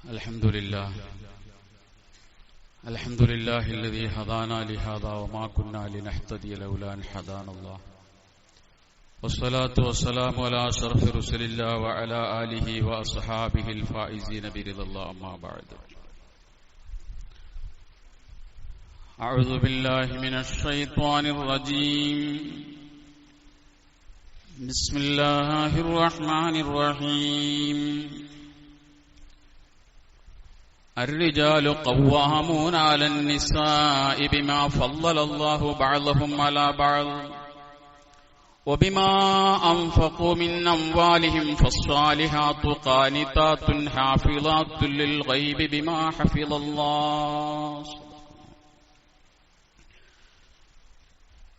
الحمد لله الذي هدانا لهذا وما كنا لنهتدي لولا أن هدانا الله والصلاة والسلام على أشرف رسل الله وعلى آله وأصحابه الفائزين برضا الله أما بعد أعوذ بالله من الشيطان الرجيم بسم الله الرحمن الرحيم الرجال قوامون على النساء بما فضل الله بعضهم على بعض وبما أنفقوا من أموالهم فالصالحات قانتات حافظات للغيب بما حفظ الله.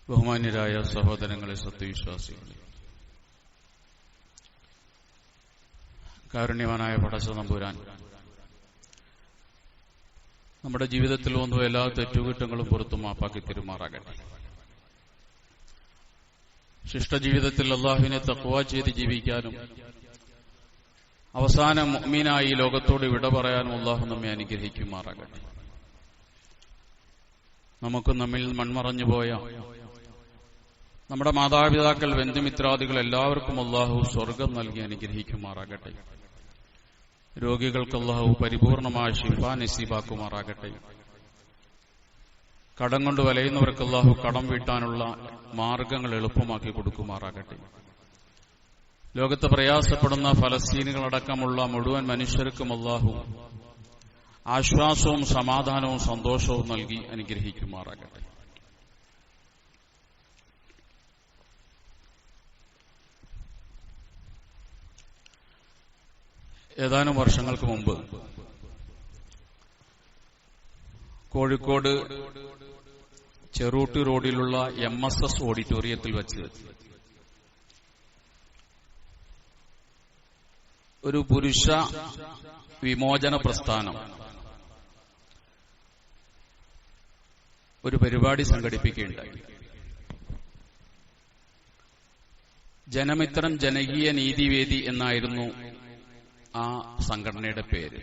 ബഹുമാന്യരായ സഹോദരങ്ങളെ, സത്യവിശ്വാസികളെ, കാരുണ്യവാനായ പടച്ച തമ്പുരാൻ നമ്മുടെ ജീവിതത്തിൽ വന്നു എല്ലാ തെറ്റുകുറ്റങ്ങളും പുറത്തു മാപ്പാക്കി തിരുമാറാകട്ടെ. ശിഷ്ടജീവിതത്തിൽ അള്ളാഹുവിനെ തഖ്വ ചെയ്ത് ജീവിക്കാനും അവസാനം മുഅ്മിനായി ലോകത്തോട് വിട പറയാനും അള്ളാഹു നമ്മെ അനുഗ്രഹിക്കുമാറാകട്ടെ. നമുക്ക് നമ്മിൽ മൺമറഞ്ഞുപോയ നമ്മുടെ മാതാപിതാക്കൾ, ബന്ധുമിത്രാദികൾ എല്ലാവർക്കും അള്ളാഹു സ്വർഗം നൽകി അനുഗ്രഹിക്കുമാറാകട്ടെ. രോഗികൾക്ക് അള്ളാഹു പരിപൂർണമായ ശിഫ നസീബാക്കുമാറാകട്ടെ. കടം കൊണ്ട് വലയുന്നവർക്ക് അള്ളാഹു കടം വീട്ടാനുള്ള മാർഗങ്ങൾ എളുപ്പമാക്കി കൊടുക്കുമാറാകട്ടെ. ലോകത്ത് പ്രയാസപ്പെടുന്ന ഫലസ്തീനുകളടക്കമുള്ള മുഴുവൻ മനുഷ്യർക്കും അള്ളാഹു ആശ്വാസവും സമാധാനവും സന്തോഷവും നൽകി അനുഗ്രഹിക്കുമാറാകട്ടെ. ഏതാനും വർഷങ്ങൾക്ക് മുമ്പ് കോഴിക്കോട് ചെറൂട്ടി റോഡിലുള്ള MSS ഓഡിറ്റോറിയത്തിൽ വെച്ച് ഒരു പുരുഷ വിമോചന പ്രസ്ഥാനം ഒരു പരിപാടി സംഘടിപ്പിക്കുകയുണ്ടായി. ജനമിത്രം ജനകീയ നീതിവേദി എന്നായിരുന്നു ആ സംഘടനയുടെ പേര്.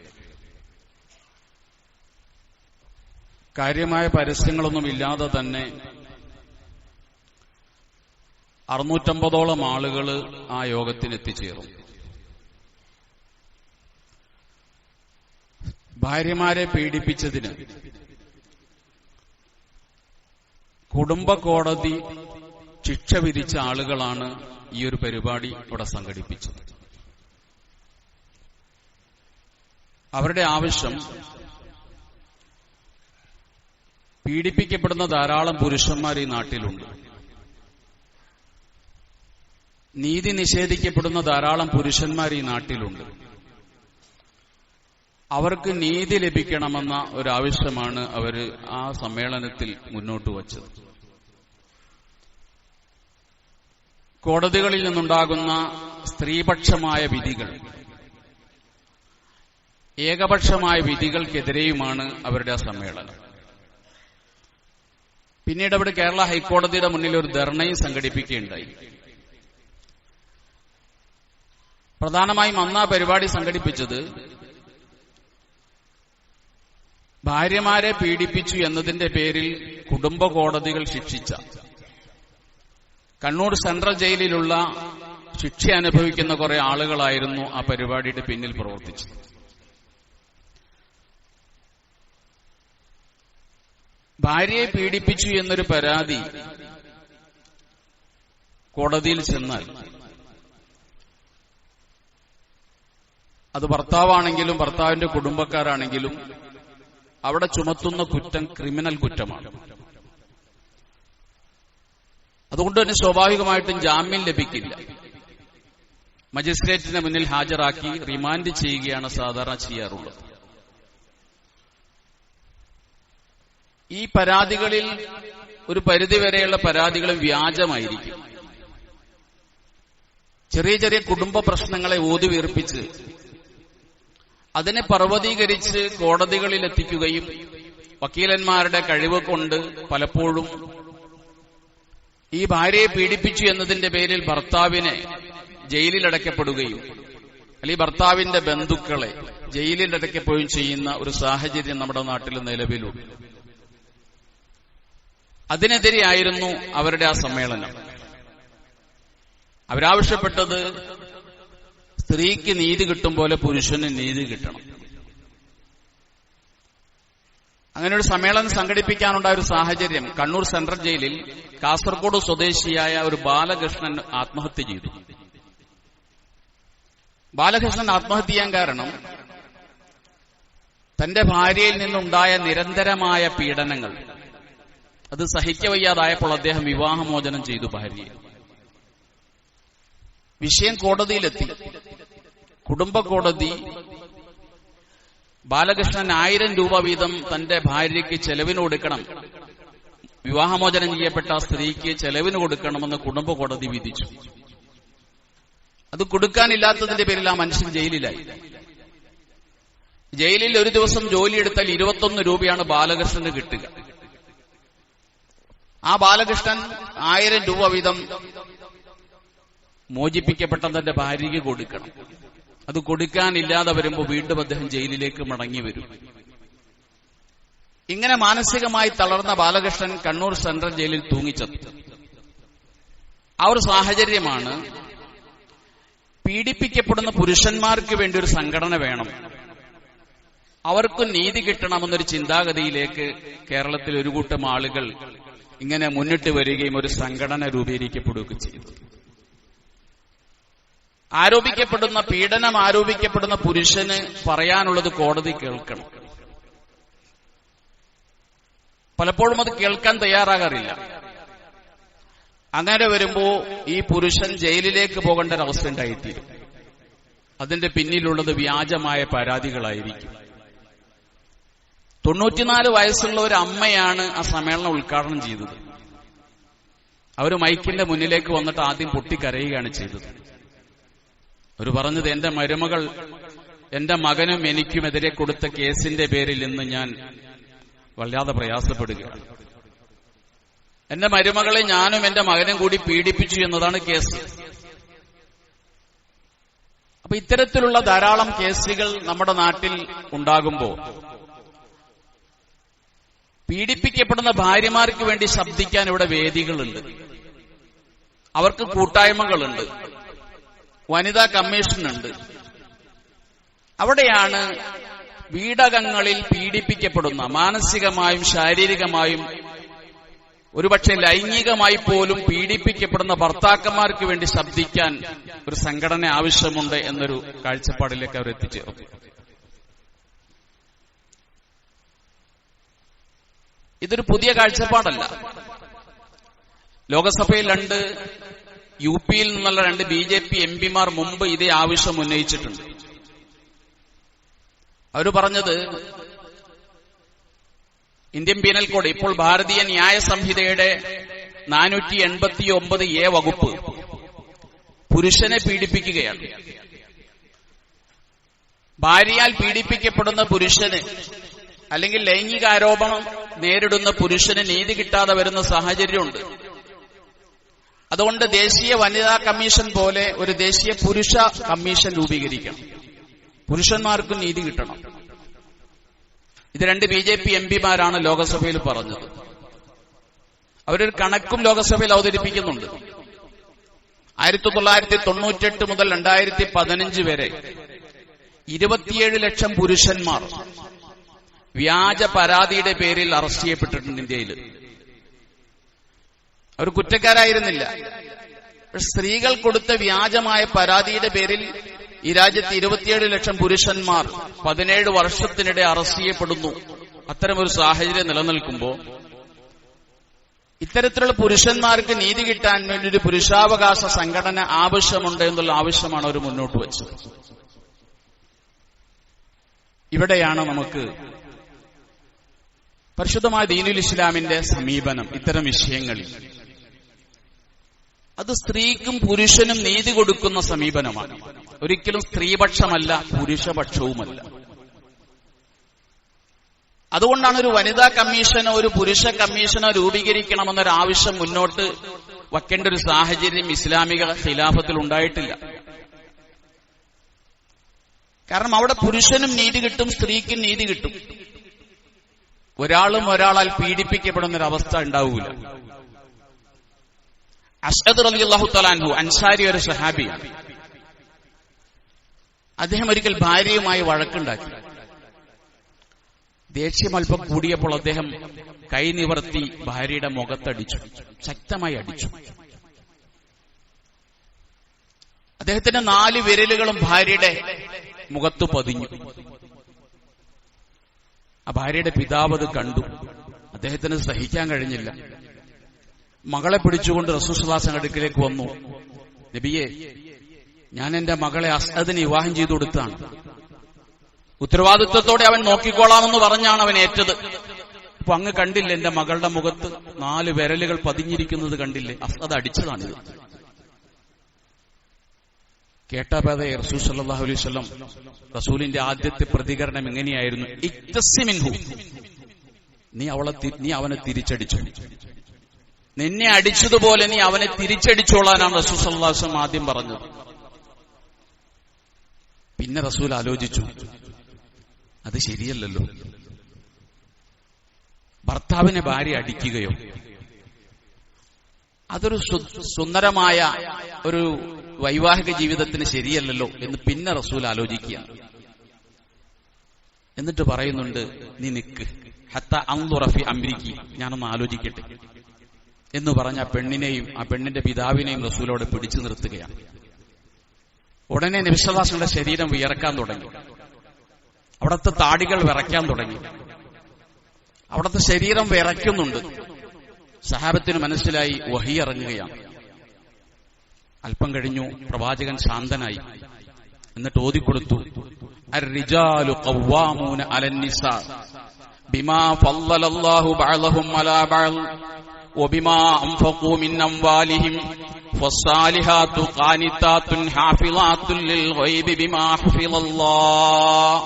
കാര്യമായ പരസ്യങ്ങളൊന്നുമില്ലാതെ തന്നെ 650ഓളം ആളുകൾ ആ യോഗത്തിന് എത്തിച്ചേർന്നു. ഭാര്യമാരെ പീഡിപ്പിച്ചതിന് കുടുംബ കോടതി ശിക്ഷ വിധിച്ച ആളുകളാണ് ഈ ഒരു പരിപാടി ഇവിടെ സംഘടിപ്പിച്ചത്. അവരുടെ ആവശ്യം പീഡിപ്പിക്കപ്പെടുന്ന ധാരാളം പുരുഷന്മാർ ഈ നാട്ടിലുണ്ട്. നീതി നിഷേധിക്കപ്പെടുന്ന ധാരാളം പുരുഷന്മാർ ഈ നാട്ടിലുണ്ട്. അവർക്ക് നീതി ലഭിക്കണമെന്ന ഒരാവശ്യമാണ് അവർ ആ സമ്മേളനത്തിൽ മുന്നോട്ട് വച്ചത്. കോടതികളിൽ നിന്നുണ്ടാകുന്ന സ്ത്രീപക്ഷമായ വിധികൾ, ഏകപക്ഷമായ വിധികൾക്കെതിരെയുമാണ് അവരുടെ ആ സമ്മേളനം. പിന്നീട് അവിടെ കേരള ഹൈക്കോടതിയുടെ മുന്നിൽ ഒരു ധർണയും സംഘടിപ്പിക്കുകയുണ്ടായി. പ്രധാനമായും അന്ന് ആ പരിപാടി സംഘടിപ്പിച്ചത് ഭാര്യമാരെ പീഡിപ്പിച്ചു എന്നതിന്റെ പേരിൽ കുടുംബ കോടതികൾ ശിക്ഷിച്ച, കണ്ണൂർ സെൻട്രൽ ജയിലിലുള്ള ശിക്ഷ അനുഭവിക്കുന്ന കുറെ ആളുകളായിരുന്നു ആ പരിപാടിയുടെ പിന്നിൽ പ്രവർത്തിച്ചത്. ഭാര്യയെ പീഡിപ്പിച്ചു എന്നൊരു പരാതി കോടതിയിൽ ചെന്നാൽ അത് ഭർത്താവാണെങ്കിലും ഭർത്താവിന്റെ കുടുംബക്കാരാണെങ്കിലും അവിടെ ചുമത്തുന്ന കുറ്റം ക്രിമിനൽ കുറ്റമാണ്. അതുകൊണ്ട് തന്നെ സ്വാഭാവികമായിട്ടും ജാമ്യം ലഭിക്കില്ല. മജിസ്ട്രേറ്റിന്റെ മുന്നിൽ ഹാജരാക്കി റിമാൻഡ് ചെയ്യുകയാണ് സാധാരണ ചെയ്യാറുള്ളത്. ഈ പരാതികളിൽ ഒരു പരിധിവരെയുള്ള പരാതികളും വ്യാജമായിരിക്കും. ചെറിയ ചെറിയ കുടുംബ പ്രശ്നങ്ങളെ ഊതിവീർപ്പിച്ച് അതിനെ പർവ്വതീകരിച്ച് കോടതികളിൽ എത്തിക്കുകയും വക്കീലന്മാരുടെ കഴിവ് കൊണ്ട് പലപ്പോഴും ഈ ഭാര്യയെ പീഡിപ്പിച്ചു എന്നതിന്റെ പേരിൽ ഭർത്താവിനെ ജയിലിലടക്കപ്പെടുകയും അല്ലെങ്കിൽ ഭർത്താവിന്റെ ബന്ധുക്കളെ ജയിലിലടക്കപ്പോഴും ചെയ്യുന്ന ഒരു സാഹചര്യം നമ്മുടെ നാട്ടിൽ നിലവിലുണ്ട്. അതിനെതിരെയായിരുന്നു അവരുടെ ആ സമ്മേളനം. അവരാവശ്യപ്പെട്ടത് സ്ത്രീക്ക് നീതി കിട്ടും പോലെ പുരുഷന് നീതി കിട്ടണം. അങ്ങനെ ഒരു സമ്മേളനം സംഘടിപ്പിക്കാനുണ്ടായ ഒരു സാഹചര്യം, കണ്ണൂർ സെൻട്രൽ ജയിലിൽ കാസർഗോഡ് സ്വദേശിയായ ഒരു ബാലകൃഷ്ണൻ ആത്മഹത്യ ചെയ്തു. ബാലകൃഷ്ണൻ ആത്മഹത്യ ചെയ്യാൻ കാരണം തന്റെ ഭാര്യയിൽ നിന്നുണ്ടായ നിരന്തരമായ പീഡനങ്ങൾ, അത് സഹിക്കവയ്യാതായപ്പോൾ അദ്ദേഹം വിവാഹമോചനം ചെയ്തു ഭാര്യയെ. വിഷയം കോടതിയിലെത്തി. കുടുംബ കോടതി ബാലകൃഷ്ണൻ 1000 രൂപ വീതം തന്റെ ഭാര്യയ്ക്ക് ചെലവിന് കൊടുക്കണം, വിവാഹമോചനം ചെയ്യപ്പെട്ട സ്ത്രീക്ക് ചെലവിന് കൊടുക്കണമെന്ന് കുടുംബ കോടതി വിധിച്ചു. അത് കൊടുക്കാനില്ലാത്തതിന്റെ പേരിൽ ആ മനുഷ്യൻ ജയിലിലായി. ജയിലിൽ ഒരു ദിവസം ജോലിയെടുത്താൽ 21 രൂപയാണ് ബാലകൃഷ്ണന് കിട്ടുക. ആ ബാലകൃഷ്ണൻ 1000 രൂപ വീതം മോചിപ്പിക്കപ്പെട്ട തന്റെ ഭാര്യയ്ക്ക് കൊടുക്കണം. അത് കൊടുക്കാനില്ലാതെ വരുമ്പോൾ വീണ്ടും അദ്ദേഹം ജയിലിലേക്ക് മടങ്ങി വരും. ഇങ്ങനെ മാനസികമായി തളർന്ന ബാലകൃഷ്ണൻ കണ്ണൂർ സെൻട്രൽ ജയിലിൽ തൂങ്ങിച്ചത്തു. ആ ഒരു സാഹചര്യമാണ് പീഡിപ്പിക്കപ്പെടുന്ന പുരുഷന്മാർക്ക് വേണ്ടി ഒരു സംഘടന വേണം, അവർക്കും നീതി കിട്ടണമെന്നൊരു ചിന്താഗതിയിലേക്ക് കേരളത്തിൽ ഒരു കൂട്ടം ആളുകൾ ഇങ്ങനെ മുന്നിട്ട് വരികയും ഒരു സംഘടന രൂപീകരിക്കപ്പെടുകയൊക്കെ ചെയ്തു. ആരോപിക്കപ്പെടുന്ന പീഡനം ആരോപിക്കപ്പെടുന്ന പുരുഷന് പറയാനുള്ളത് കോടതി കേൾക്കണം. പലപ്പോഴും അത് കേൾക്കാൻ തയ്യാറാകാറില്ല. അങ്ങനെ വരുമ്പോ ഈ പുരുഷൻ ജയിലിലേക്ക് പോകേണ്ട ഒരവസ്ഥ ഉണ്ടായിത്തീരും. അതിന്റെ പിന്നിലുള്ളത് വ്യാജമായ പരാതികളായിരിക്കും. 94 വയസ്സുള്ള ഒരു അമ്മയാണ് ആ സമ്മേളനം ഉദ്ഘാടനം ചെയ്തത്. അവർ മൈക്കിന്റെ മുന്നിലേക്ക് വന്നിട്ട് ആദ്യം പൊട്ടിക്കരയുകയാണ് ചെയ്തത്. അവർ പറഞ്ഞത്, എന്റെ മരുമകൾ എന്റെ മകനും എനിക്കുമെതിരെ കൊടുത്ത കേസിന്റെ പേരിൽ ഇന്ന് ഞാൻ വല്ലാതെ പ്രയാസപ്പെടുകയാണ്. എന്റെ മരുമകളെ ഞാനും എന്റെ മകനും കൂടി പീഡിപ്പിച്ചു എന്നതാണ് കേസ്. അപ്പൊ ഇത്തരത്തിലുള്ള ധാരാളം കേസുകൾ നമ്മുടെ നാട്ടിൽ ഉണ്ടാകുമ്പോൾ പീഡിപ്പിക്കപ്പെടുന്ന ഭാര്യമാർക്ക് വേണ്ടി ശബ്ദിക്കാൻ ഇവിടെ വേദികളുണ്ട്, അവർക്ക് കൂട്ടായ്മകളുണ്ട്, വനിതാ കമ്മീഷനുണ്ട്. അവിടെയാണ് വീടകങ്ങളിൽ പീഡിപ്പിക്കപ്പെടുന്ന, മാനസികമായും ശാരീരികമായും ഒരുപക്ഷെ ലൈംഗികമായി പോലും പീഡിപ്പിക്കപ്പെടുന്ന ഭർത്താക്കന്മാർക്ക് വേണ്ടി ശബ്ദിക്കാൻ ഒരു സംഘടന ആവശ്യമുണ്ട് എന്നൊരു കാഴ്ചപ്പാടിലേക്ക് അവർ എത്തിച്ചേർന്നു. ഇതൊരു പുതിയ കാഴ്ചപ്പാടല്ല. ലോകസഭയിൽ 2 UP യിൽ നിന്നുള്ള 2 BJP MPമാർ മുമ്പ് ഇതേ ആവശ്യം ഉന്നയിച്ചിട്ടുണ്ട്. അവർ പറഞ്ഞത്, ഇന്ത്യൻ പീനൽ കോഡ്, ഇപ്പോൾ ഭാരതീയ ന്യായ സംഹിതയുടെ 489A വകുപ്പ് പുരുഷനെ പീഡിപ്പിക്കുകയാണ്. ഭാര്യയാൽ പീഡിപ്പിക്കപ്പെടുന്ന പുരുഷന് അല്ലെങ്കിൽ ലൈംഗികാരോപണം നേരിടുന്ന പുരുഷന് നീതി കിട്ടാതെ വരുന്ന സാഹചര്യമുണ്ട്. അതുകൊണ്ട് ദേശീയ വനിതാ കമ്മീഷൻ പോലെ ഒരു ദേശീയ പുരുഷ കമ്മീഷൻ രൂപീകരിക്കണം, പുരുഷന്മാർക്കും നീതി കിട്ടണം. ഇത് 2 BJP MPമാരാണ് ലോകസഭയിൽ പറഞ്ഞത്. അവരൊരു കണക്കും ലോകസഭയിൽ അവതരിപ്പിക്കുന്നുണ്ട്. 1998 മുതൽ 2015 വരെ 27 ലക്ഷം പുരുഷന്മാർ വ്യാജ പരാതിയുടെ പേരിൽ അറസ്റ്റ് ചെയ്യപ്പെട്ടിട്ടുണ്ട് ഇന്ത്യയിൽ. അവർ കുറ്റക്കാരായിരുന്നില്ല. സ്ത്രീകൾ കൊടുത്ത വ്യാജമായ പരാതിയുടെ പേരിൽ ഈ രാജ്യത്ത് 27 ലക്ഷം പുരുഷന്മാർ 17 വർഷത്തിനിടെ അറസ്റ്റ് ചെയ്യപ്പെടുന്നു. അത്തരമൊരു സാഹചര്യം നിലനിൽക്കുമ്പോൾ ഇത്തരത്തിലുള്ള പുരുഷന്മാർക്ക് നീതി കിട്ടാൻ വേണ്ടി ഒരു പുരുഷാവകാശ സംഘടന ആവശ്യമുണ്ട് എന്നുള്ള ആവശ്യമാണ് അവർ മുന്നോട്ട് വെച്ചത്. ഇവിടെയാണ് നമുക്ക് പരിശുദ്ധമായ ദീനുൽ ഇസ്ലാമിന്റെ സമീപനം ഇത്തരം വിഷയങ്ങളിൽ. അത് സ്ത്രീക്കും പുരുഷനും നീതി കൊടുക്കുന്ന സമീപനമാണ്. ഒരിക്കലും സ്ത്രീപക്ഷമല്ല, പുരുഷപക്ഷവുമല്ല. അതുകൊണ്ടാണ് ഒരു വനിതാ കമ്മീഷനോ ഒരു പുരുഷ കമ്മീഷനോ രൂപീകരിക്കണമെന്നൊരു ആവശ്യം മുന്നോട്ട് വയ്ക്കേണ്ട ഒരു സാഹചര്യം ഇസ്ലാമിക ഖിലാഫത്തിൽ ഉണ്ടായിട്ടില്ല. കാരണം അവിടെ പുരുഷനും നീതി കിട്ടും, സ്ത്രീക്കും നീതി കിട്ടും. ഒരാളും ഒരാളാൽ പീഡിപ്പിക്കപ്പെടുന്നൊരവസ്ഥ ഉണ്ടാവൂല. അസ്അദ് റളിയല്ലാഹു തആല അൻഹു അൻസാരി ഒരു സഹാബിയാണ്. അദ്ദേഹം ഒരിക്കൽ ഭാര്യയുമായി വഴക്കുണ്ടാക്കി. ദേഷ്യം അല്പം കൂടിയപ്പോൾ അദ്ദേഹം കൈ നിവർത്തി ഭാര്യയുടെ മുഖത്തടിച്ചു, ശക്തമായി അടിച്ചു. അദ്ദേഹത്തിന്റെ 4 വിരലുകളും ഭാര്യയുടെ മുഖത്ത് പതിഞ്ഞു. ആ ഭാര്യയുടെ പിതാവ് അത് കണ്ടു. അദ്ദേഹത്തിന് സഹിക്കാൻ കഴിഞ്ഞില്ല. മകളെ പിടിച്ചുകൊണ്ട് റസൂൽ സ്വല്ലല്ലാഹു അലൈഹി വസല്ലം അടുക്കലേക്ക് വന്നു. നബിയെ, ഞാൻ എന്റെ മകളെ അസ്അദിന് വിവാഹം ചെയ്തു കൊടുത്താണ്. ഉത്തരവാദിത്വത്തോടെ അവൻ നോക്കിക്കോളാമെന്ന് പറഞ്ഞാണ് അവൻ ഏറ്റത്. അപ്പൊ അങ്ങ് കണ്ടില്ലേ എന്റെ മകളുടെ മുഖത്ത് 4 വിരലുകൾ പതിഞ്ഞിരിക്കുന്നത് കണ്ടില്ലേ? അസ്അദ് അടിച്ചതാണിത്. കേട്ടപാതെ റസൂൽ സല്ലല്ലാഹു അലൈഹി വസല്ലം റസൂലിന്റെ ആദ്യത്തെ പ്രതികരണം എങ്ങനെയായിരുന്നു? ഇക്തസിമിൻഹു, നീ അവനെ തിരിച്ചടിച്ചു. നിന്നെ അടിച്ചതുപോലെ നീ അവനെ തിരിച്ചടിച്ചോളാനാണ് റസൂൽ സല്ലല്ലാഹു അലൈഹി വസല്ലം ആദ്യം പറഞ്ഞത്. പിന്നെ റസൂൽ ആലോചിച്ചു, അത് ശരിയല്ലല്ലോ. ഭർത്താവിനെ ഭാര്യ അടിക്കുകയോ, അതൊരു സുന്ദരമായ ഒരു വൈവാഹിക ജീവിതത്തിന് ശരിയല്ലല്ലോ എന്ന് പിന്നെ റസൂൽ ആലോചിക്കുകയാണ്. എന്നിട്ട് പറയുന്നുണ്ട്, നീ നിക്ക്, ഹത്ത അൻദുറ ഫി അംരികി, ഞാനൊന്ന് ആലോചിക്കട്ടെ എന്ന് പറഞ്ഞ ആ പെണ്ണിനെയും ആ പെണ്ണിന്റെ പിതാവിനെയും റസൂലോട് പിടിച്ചു നിർത്തുകയാണ്. ഉടനെ നബി സല്ലല്ലാഹു അലൈഹി വസല്ലം ശരീരം വിയർക്കാൻ തുടങ്ങി. അവിടുത്തെ താടികൾ വിറയ്ക്കാൻ തുടങ്ങി. അവിടുത്തെ ശരീരം വിറയ്ക്കുന്നുണ്ട്. സഹാബത്തിന് മനസ്സിലായി വഹി ഇറങ്ങുകയാണ്. അല്പം കഴിഞ്ഞു പ്രവാചകൻ ശാന്തനായി. എന്നിട്ട് ഓതിക്കൊടുത്തു, അർറിജാലു ഖവ്വാമൂന അലന്നിസാ ബിമാ ഫളലല്ലാഹു ബഅദഹും അലാ ബഅദ് വബിമാ അൻഫഖൂ മിൻ അംവാലിഹിം ഫസ്സാലിഹാതു ഖാനിതാത്തുൻ ഹാഫിളാത്തുൻ ലിൽഗൈബി ബിമാ ഹഫിളല്ലാഹ്.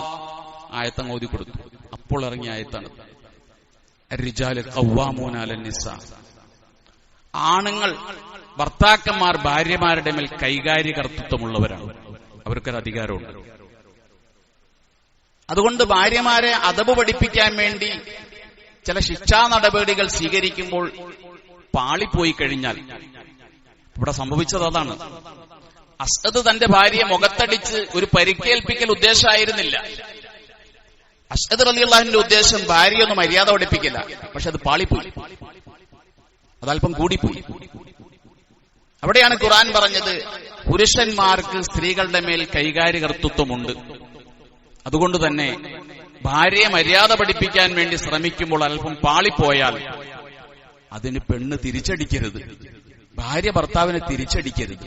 ആയത്ത് ഓതിക്കൊടുത്തു. അപ്പോൾ ഇറങ്ങിയ ആയത്താണ് അർറിജാലു ഖവ്വാമൂന അലന്നിസാ. ആണുങ്ങൾ, ഭർത്താക്കന്മാർ ഭാര്യമാരുടെ മേൽ കൈകാര്യകർത്തൃത്വമുള്ളവരാണ്. അവർക്കൊരു അധികാരമുണ്ട്. അതുകൊണ്ട് ഭാര്യമാരെ അദബ് പഠിപ്പിക്കാൻ വേണ്ടി ചില ശിക്ഷാ നടപടികൾ സ്വീകരിക്കുമ്പോൾ പാളിപ്പോയി കഴിഞ്ഞാൽ, ഇവിടെ സംഭവിച്ചത് അതാണ്. അസ്അദ് തന്റെ ഭാര്യയെ മുഖത്തടിച്ച് ഒരു പരിക്കേൽപ്പിക്കൽ ഉദ്ദേശമായിരുന്നില്ല. അസ്അദ് റളിയല്ലാഹുവിന്റെ ഉദ്ദേശം ഭാര്യയൊന്ന് മര്യാദ പഠിപ്പിക്കില്ല. പക്ഷെ അത് പാളിപ്പോയി, അതല്പം കൂടിപ്പോയി. അവിടെയാണ് ഖുർആൻ പറഞ്ഞത്, പുരുഷന്മാർക്ക് സ്ത്രീകളുടെ മേൽ കൈകാര്യകർത്തൃത്വമുണ്ട്. അതുകൊണ്ട് തന്നെ ഭാര്യയെ മര്യാദ പഠിപ്പിക്കാൻ വേണ്ടി ശ്രമിക്കുമ്പോൾ അല്പം പാളിപ്പോയാൽ അതിന് പെണ്ണ് തിരിച്ചടിക്കരുത്, ഭാര്യ ഭർത്താവിനെ തിരിച്ചടിക്കരുത്.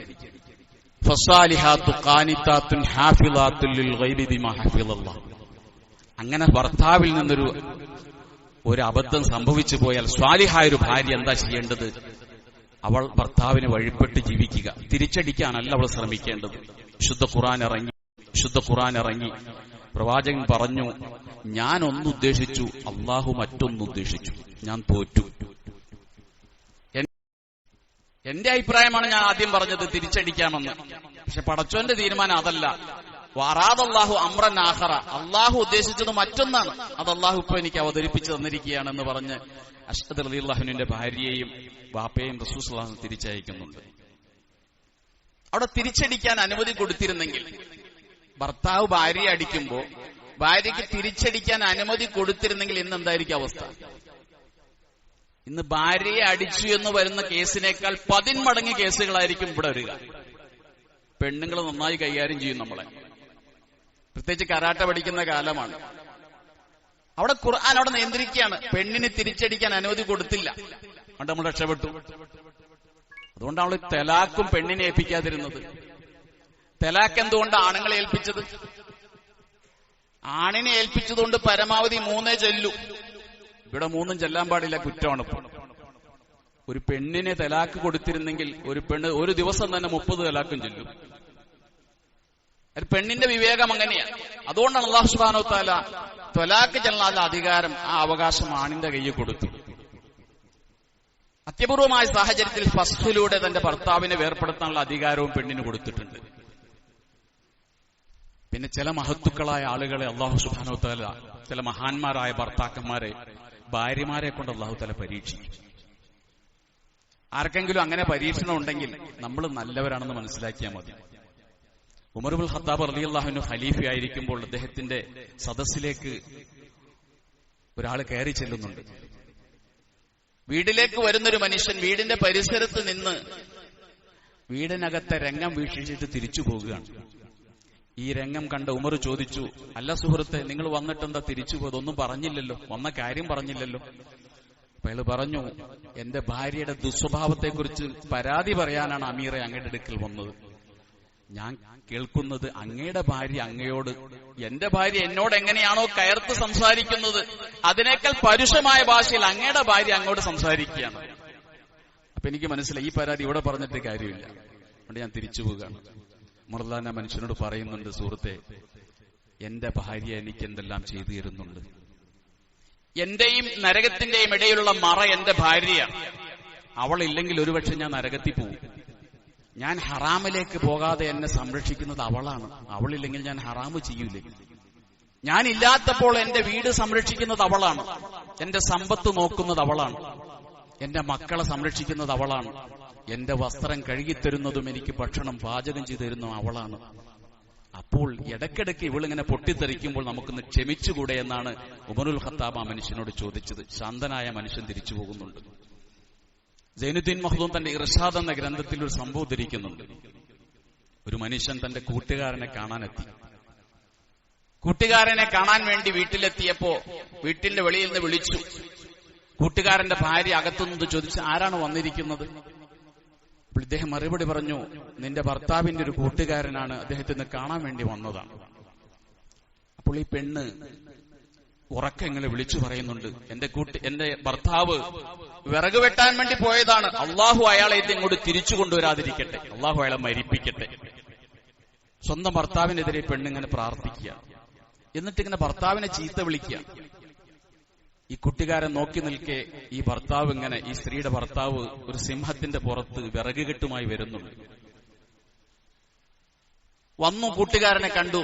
ഫസ്സാലിഹാത്തു ഖാനിതാത്തുൻ ഹാഫിളാത്തുൻ ലിൽഗൈബി ബിമാ ഹഫിളല്ലാഹ്. അങ്ങനെ ഭർത്താവിൽ നിന്നൊരു അബദ്ധം സംഭവിച്ചു പോയാൽ സ്വാലിഹായ ഒരു ഭാര്യ എന്താ ചെയ്യേണ്ടത്? അവൾ ഭർത്താവിന് വഴിപ്പെട്ട് ജീവിക്കുക, തിരിച്ചടിക്കാനല്ല അവൾ ശ്രമിക്കേണ്ടത്. ശുദ്ധ ഖുർആൻ ഇറങ്ങി. പ്രവാചകൻ പറഞ്ഞു, ഞാൻ ഒന്നുദ്ദേശിച്ചു, അള്ളാഹു മറ്റൊന്നുദ്ദേശിച്ചു, ഞാൻ തോറ്റു. എന്റെ അഭിപ്രായമാണ് ഞാൻ ആദ്യം പറഞ്ഞത്, തിരിച്ചടിക്കാമെന്ന്. പക്ഷെ പടച്ചോന്റെ തീരുമാനം അതല്ല. വറാദല്ലാഹു അംറൻ ആഖറ, അള്ളാഹു ഉദ്ദേശിച്ചത് മറ്റൊന്നാണ്. അത് അള്ളാഹു ഇപ്പൊ എനിക്ക് അവതരിപ്പിച്ചു തന്നിരിക്കുകയാണെന്ന് പറഞ്ഞ് അസ്അദ് റളിയല്ലാഹുവിന്റെ ഭാര്യയെയും ബാപ്പയെയും റസൂൽ സ്വല്ലല്ലാഹു അലൈഹി വസല്ലം തിരിച്ചയക്കുന്നുണ്ട്. അവിടെ തിരിച്ചടിക്കാൻ അനുമതി കൊടുത്തിരുന്നെങ്കിൽ, ഭർത്താവ് ഭാര്യയെ അടിക്കുമ്പോ ഭാര്യയ്ക്ക് തിരിച്ചടിക്കാൻ അനുമതി കൊടുത്തിരുന്നെങ്കിൽ ഇന്ന് എന്തായിരിക്കും അവസ്ഥ? ഇന്ന് ഭാര്യയെ അടിച്ചു എന്ന് വരുന്ന കേസിനേക്കാൾ 10 മടങ്ങ് കേസുകളായിരിക്കും ഇവിടെ വരിക. പെണ്ണുങ്ങൾ നന്നായി കൈകാര്യം ചെയ്യും നമ്മളെ. പ്രത്യേകിച്ച് കരാട്ട പഠിക്കുന്ന കാലമാണ്. അവിടെ ഖുർആൻ അവിടെ നിയന്ത്രിക്കുകയാണ്. പെണ്ണിന് തിരിച്ചടിക്കാൻ അനുമതി കൊടുത്തില്ല. അതുകൊണ്ട് നമ്മൾ രക്ഷപ്പെട്ടു. അതുകൊണ്ടാണ് തലാഖും പെണ്ണിനെ ഏൽപ്പിക്കാതിരുന്നത്. തലാഖ് എന്തുകൊണ്ട് ആണുങ്ങളെ ഏൽപ്പിച്ചത്? ആണിനെ ഏൽപ്പിച്ചതുകൊണ്ട് പരമാവധി 3 ചെല്ലു. ഇവിടെ 3 ചെല്ലാൻ പാടില്ല, കുറ്റമാണ്. ഒരു പെണ്ണിനെ തലാഖ് കൊടുത്തിരുന്നെങ്കിൽ ഒരു പെണ്ണ് ഒരു ദിവസം തന്നെ 30 തലാഖും ചെല്ലും. ഒരു പെണ്ണിന്റെ വിവേകം അങ്ങനെയാണ്. അതുകൊണ്ടാണ് അല്ലാഹു സുബ്ഹാനഹു വ തആല തലാഖ് ചെല്ലാനുള്ള അധികാരം, ആ അവകാശം ആണിന്റെ കയ്യിൽ കൊടുത്തു. അത്യപൂർവമായ സാഹചര്യത്തിൽ ഫസ്ഖിലൂടെ തന്റെ ഭർത്താവിനെ വേർപെടുത്താനുള്ള അധികാരവും പെണ്ണിന് കൊടുത്തിട്ടുണ്ട്. പിന്നെ ചില മഹത്തുക്കളായ ആളുകളെ അള്ളാഹു സുബ്ഹാനഹു വ തആല, ചില മഹാന്മാരായ ഭർത്താക്കന്മാരെ ഭാര്യമാരെ കൊണ്ട് അള്ളാഹു തആല പരീക്ഷിക്കും. ആർക്കെങ്കിലും അങ്ങനെ പരീക്ഷണം ഉണ്ടെങ്കിൽ നമ്മൾ നല്ലവരാണെന്ന് മനസ്സിലാക്കിയാൽ മതി. ഉമർ ഇബ്നുൽ ഖത്താബ് റളിയല്ലാഹു അൻഹു ഖലീഫയായിരിക്കുമ്പോൾ അദ്ദേഹത്തിന്റെ സദസ്സിലേക്ക് ഒരാൾ കയറി ചെല്ലുന്നുണ്ട്. വീട്ടിലേക്ക് വരുന്നൊരു മനുഷ്യൻ വീടിന്റെ പരിസരത്ത് നിന്ന് വീടിനകത്തെ രംഗം വീക്ഷിച്ചിട്ട് തിരിച്ചു പോകുകയാണ്. ഈ രംഗം കണ്ട ഉമർ ചോദിച്ചു, അല്ല സുഹൃത്തെ, നിങ്ങൾ വന്നിട്ടെന്താ തിരിച്ചു പോയത്? ഒന്നും പറഞ്ഞില്ലല്ലോ, വന്ന കാര്യം പറഞ്ഞില്ലല്ലോ. അപ്പൊ അയാൾ പറഞ്ഞു, എന്റെ ഭാര്യയുടെ ദുസ്വഭാവത്തെക്കുറിച്ച് പരാതി പറയാനാണ് അമീറെ അങ്ങയുടെ അടുക്കൽ വന്നത്. ഞാൻ കേൾക്കുന്നത് അങ്ങയുടെ ഭാര്യ അങ്ങയോട്, എന്റെ ഭാര്യ എന്നോട് എങ്ങനെയാണോ കയർത്ത് സംസാരിക്കുന്നത് അതിനേക്കാൾ പരുഷമായ ഭാഷയിൽ അങ്ങയുടെ ഭാര്യ അങ്ങോട്ട് സംസാരിക്കുകയാണ്. അപ്പൊ എനിക്ക് മനസ്സിലായി ഈ പരാതി ഇവിടെ പറഞ്ഞിട്ട് കാര്യമില്ല. അതുകൊണ്ട് ഞാൻ തിരിച്ചു പോവുകയാണ്. മുർലാന മനുഷ്യനോട് പറയുന്നുണ്ട്, സുഹൃത്തെ, എന്റെ ഭാര്യ എനിക്ക് എന്തെല്ലാം ചെയ്തു തരുന്നുണ്ട്. എന്റെയും നരകത്തിന്റെയും ഇടയിലുള്ള മറ എന്റെ ഭാര്യയാണ്. അവളില്ലെങ്കിൽ ഒരുപക്ഷെ ഞാൻ നരകത്തിൽ പോകും. ഞാൻ ഹറാമിലേക്ക് പോകാതെ എന്നെ സംരക്ഷിക്കുന്നത് അവളാണ്. അവളില്ലെങ്കിൽ ഞാൻ ഹറാമ് ചെയ്യൂലേ. ഞാനില്ലാത്തപ്പോൾ എന്റെ വീട് സംരക്ഷിക്കുന്നത് അവളാണ്. എന്റെ സമ്പത്ത് നോക്കുന്നത് അവളാണ്. എന്റെ മക്കളെ സംരക്ഷിക്കുന്നത് അവളാണ്. എന്റെ വസ്ത്രം കഴുകിത്തരുന്നതും എനിക്ക് ഭക്ഷണം പാചകം ചെയ്തു തരുന്നതും അവളാണ്. അപ്പോൾ ഇടയ്ക്കിടയ്ക്ക് ഇവളിങ്ങനെ പൊട്ടിത്തെറിക്കുമ്പോൾ നമുക്കൊന്ന് ക്ഷമിച്ചുകൂടെ എന്നാണ് ഉമറുൽ ഖത്താബ് ആ മനുഷ്യനോട് ചോദിച്ചത്. ശാന്തനായ മനുഷ്യൻ തിരിച്ചു പോകുന്നുണ്ട്. സൈനുദ്ദീൻ മഖ്ദൂം തന്റെ ഇർഷാദ് എന്ന ഗ്രന്ഥത്തിൽ ഒരു സംഭവം ഉദ്ധരിക്കുന്നുണ്ട്. ഒരു മനുഷ്യൻ തന്റെ കൂട്ടുകാരനെ കാണാനെത്തി. കൂട്ടുകാരനെ കാണാൻ വേണ്ടി വീട്ടിലെത്തിയപ്പോ വീട്ടിന്റെ വെളിയിൽ നിന്ന് വിളിച്ചു. കൂട്ടുകാരന്റെ ഭാര്യ അകത്തുനിന്ന് ചോദിച്ചു, ആരാണ് വന്നിരിക്കുന്നത്? അപ്പോൾ ഇദ്ദേഹം മറുപടി പറഞ്ഞു, നിന്റെ ഭർത്താവിന്റെ ഒരു കൂട്ടുകാരനാണ്, അദ്ദേഹത്തിന് കാണാൻ വേണ്ടി വന്നതാണ്. അപ്പോൾ ഈ പെണ്ണ് ഉറക്കെ ഇങ്ങനെ വിളിച്ചു പറയുന്നുണ്ട്, എന്റെ ഭർത്താവ് വിറക് വെട്ടാൻ വേണ്ടി പോയതാണ്. അള്ളാഹു അയാളെ ഇങ്ങോട്ട് തിരിച്ചു കൊണ്ടുവരാതിരിക്കട്ടെ, അള്ളാഹു അയാളെ മരിപ്പിക്കട്ടെ. സ്വന്തം ഭർത്താവിനെതിരെ പെണ്ണിങ്ങനെ പ്രാർത്ഥിക്കുക. എന്നിട്ടിങ്ങനെ ഭർത്താവിനെ ചീത്ത വിളിക്കുക. ഈ കുട്ടിക്കാരൻ നോക്കി നിൽക്കെ ഈ ഭർത്താവ് ഇങ്ങനെ, ഈ സ്ത്രീയുടെ ഭർത്താവ് ഒരു സിംഹത്തിന്റെ പുറത്ത് വിറക് കെട്ടുമായി വരുന്നുണ്ട്. വന്നു, കൂട്ടുകാരനെ കണ്ടു,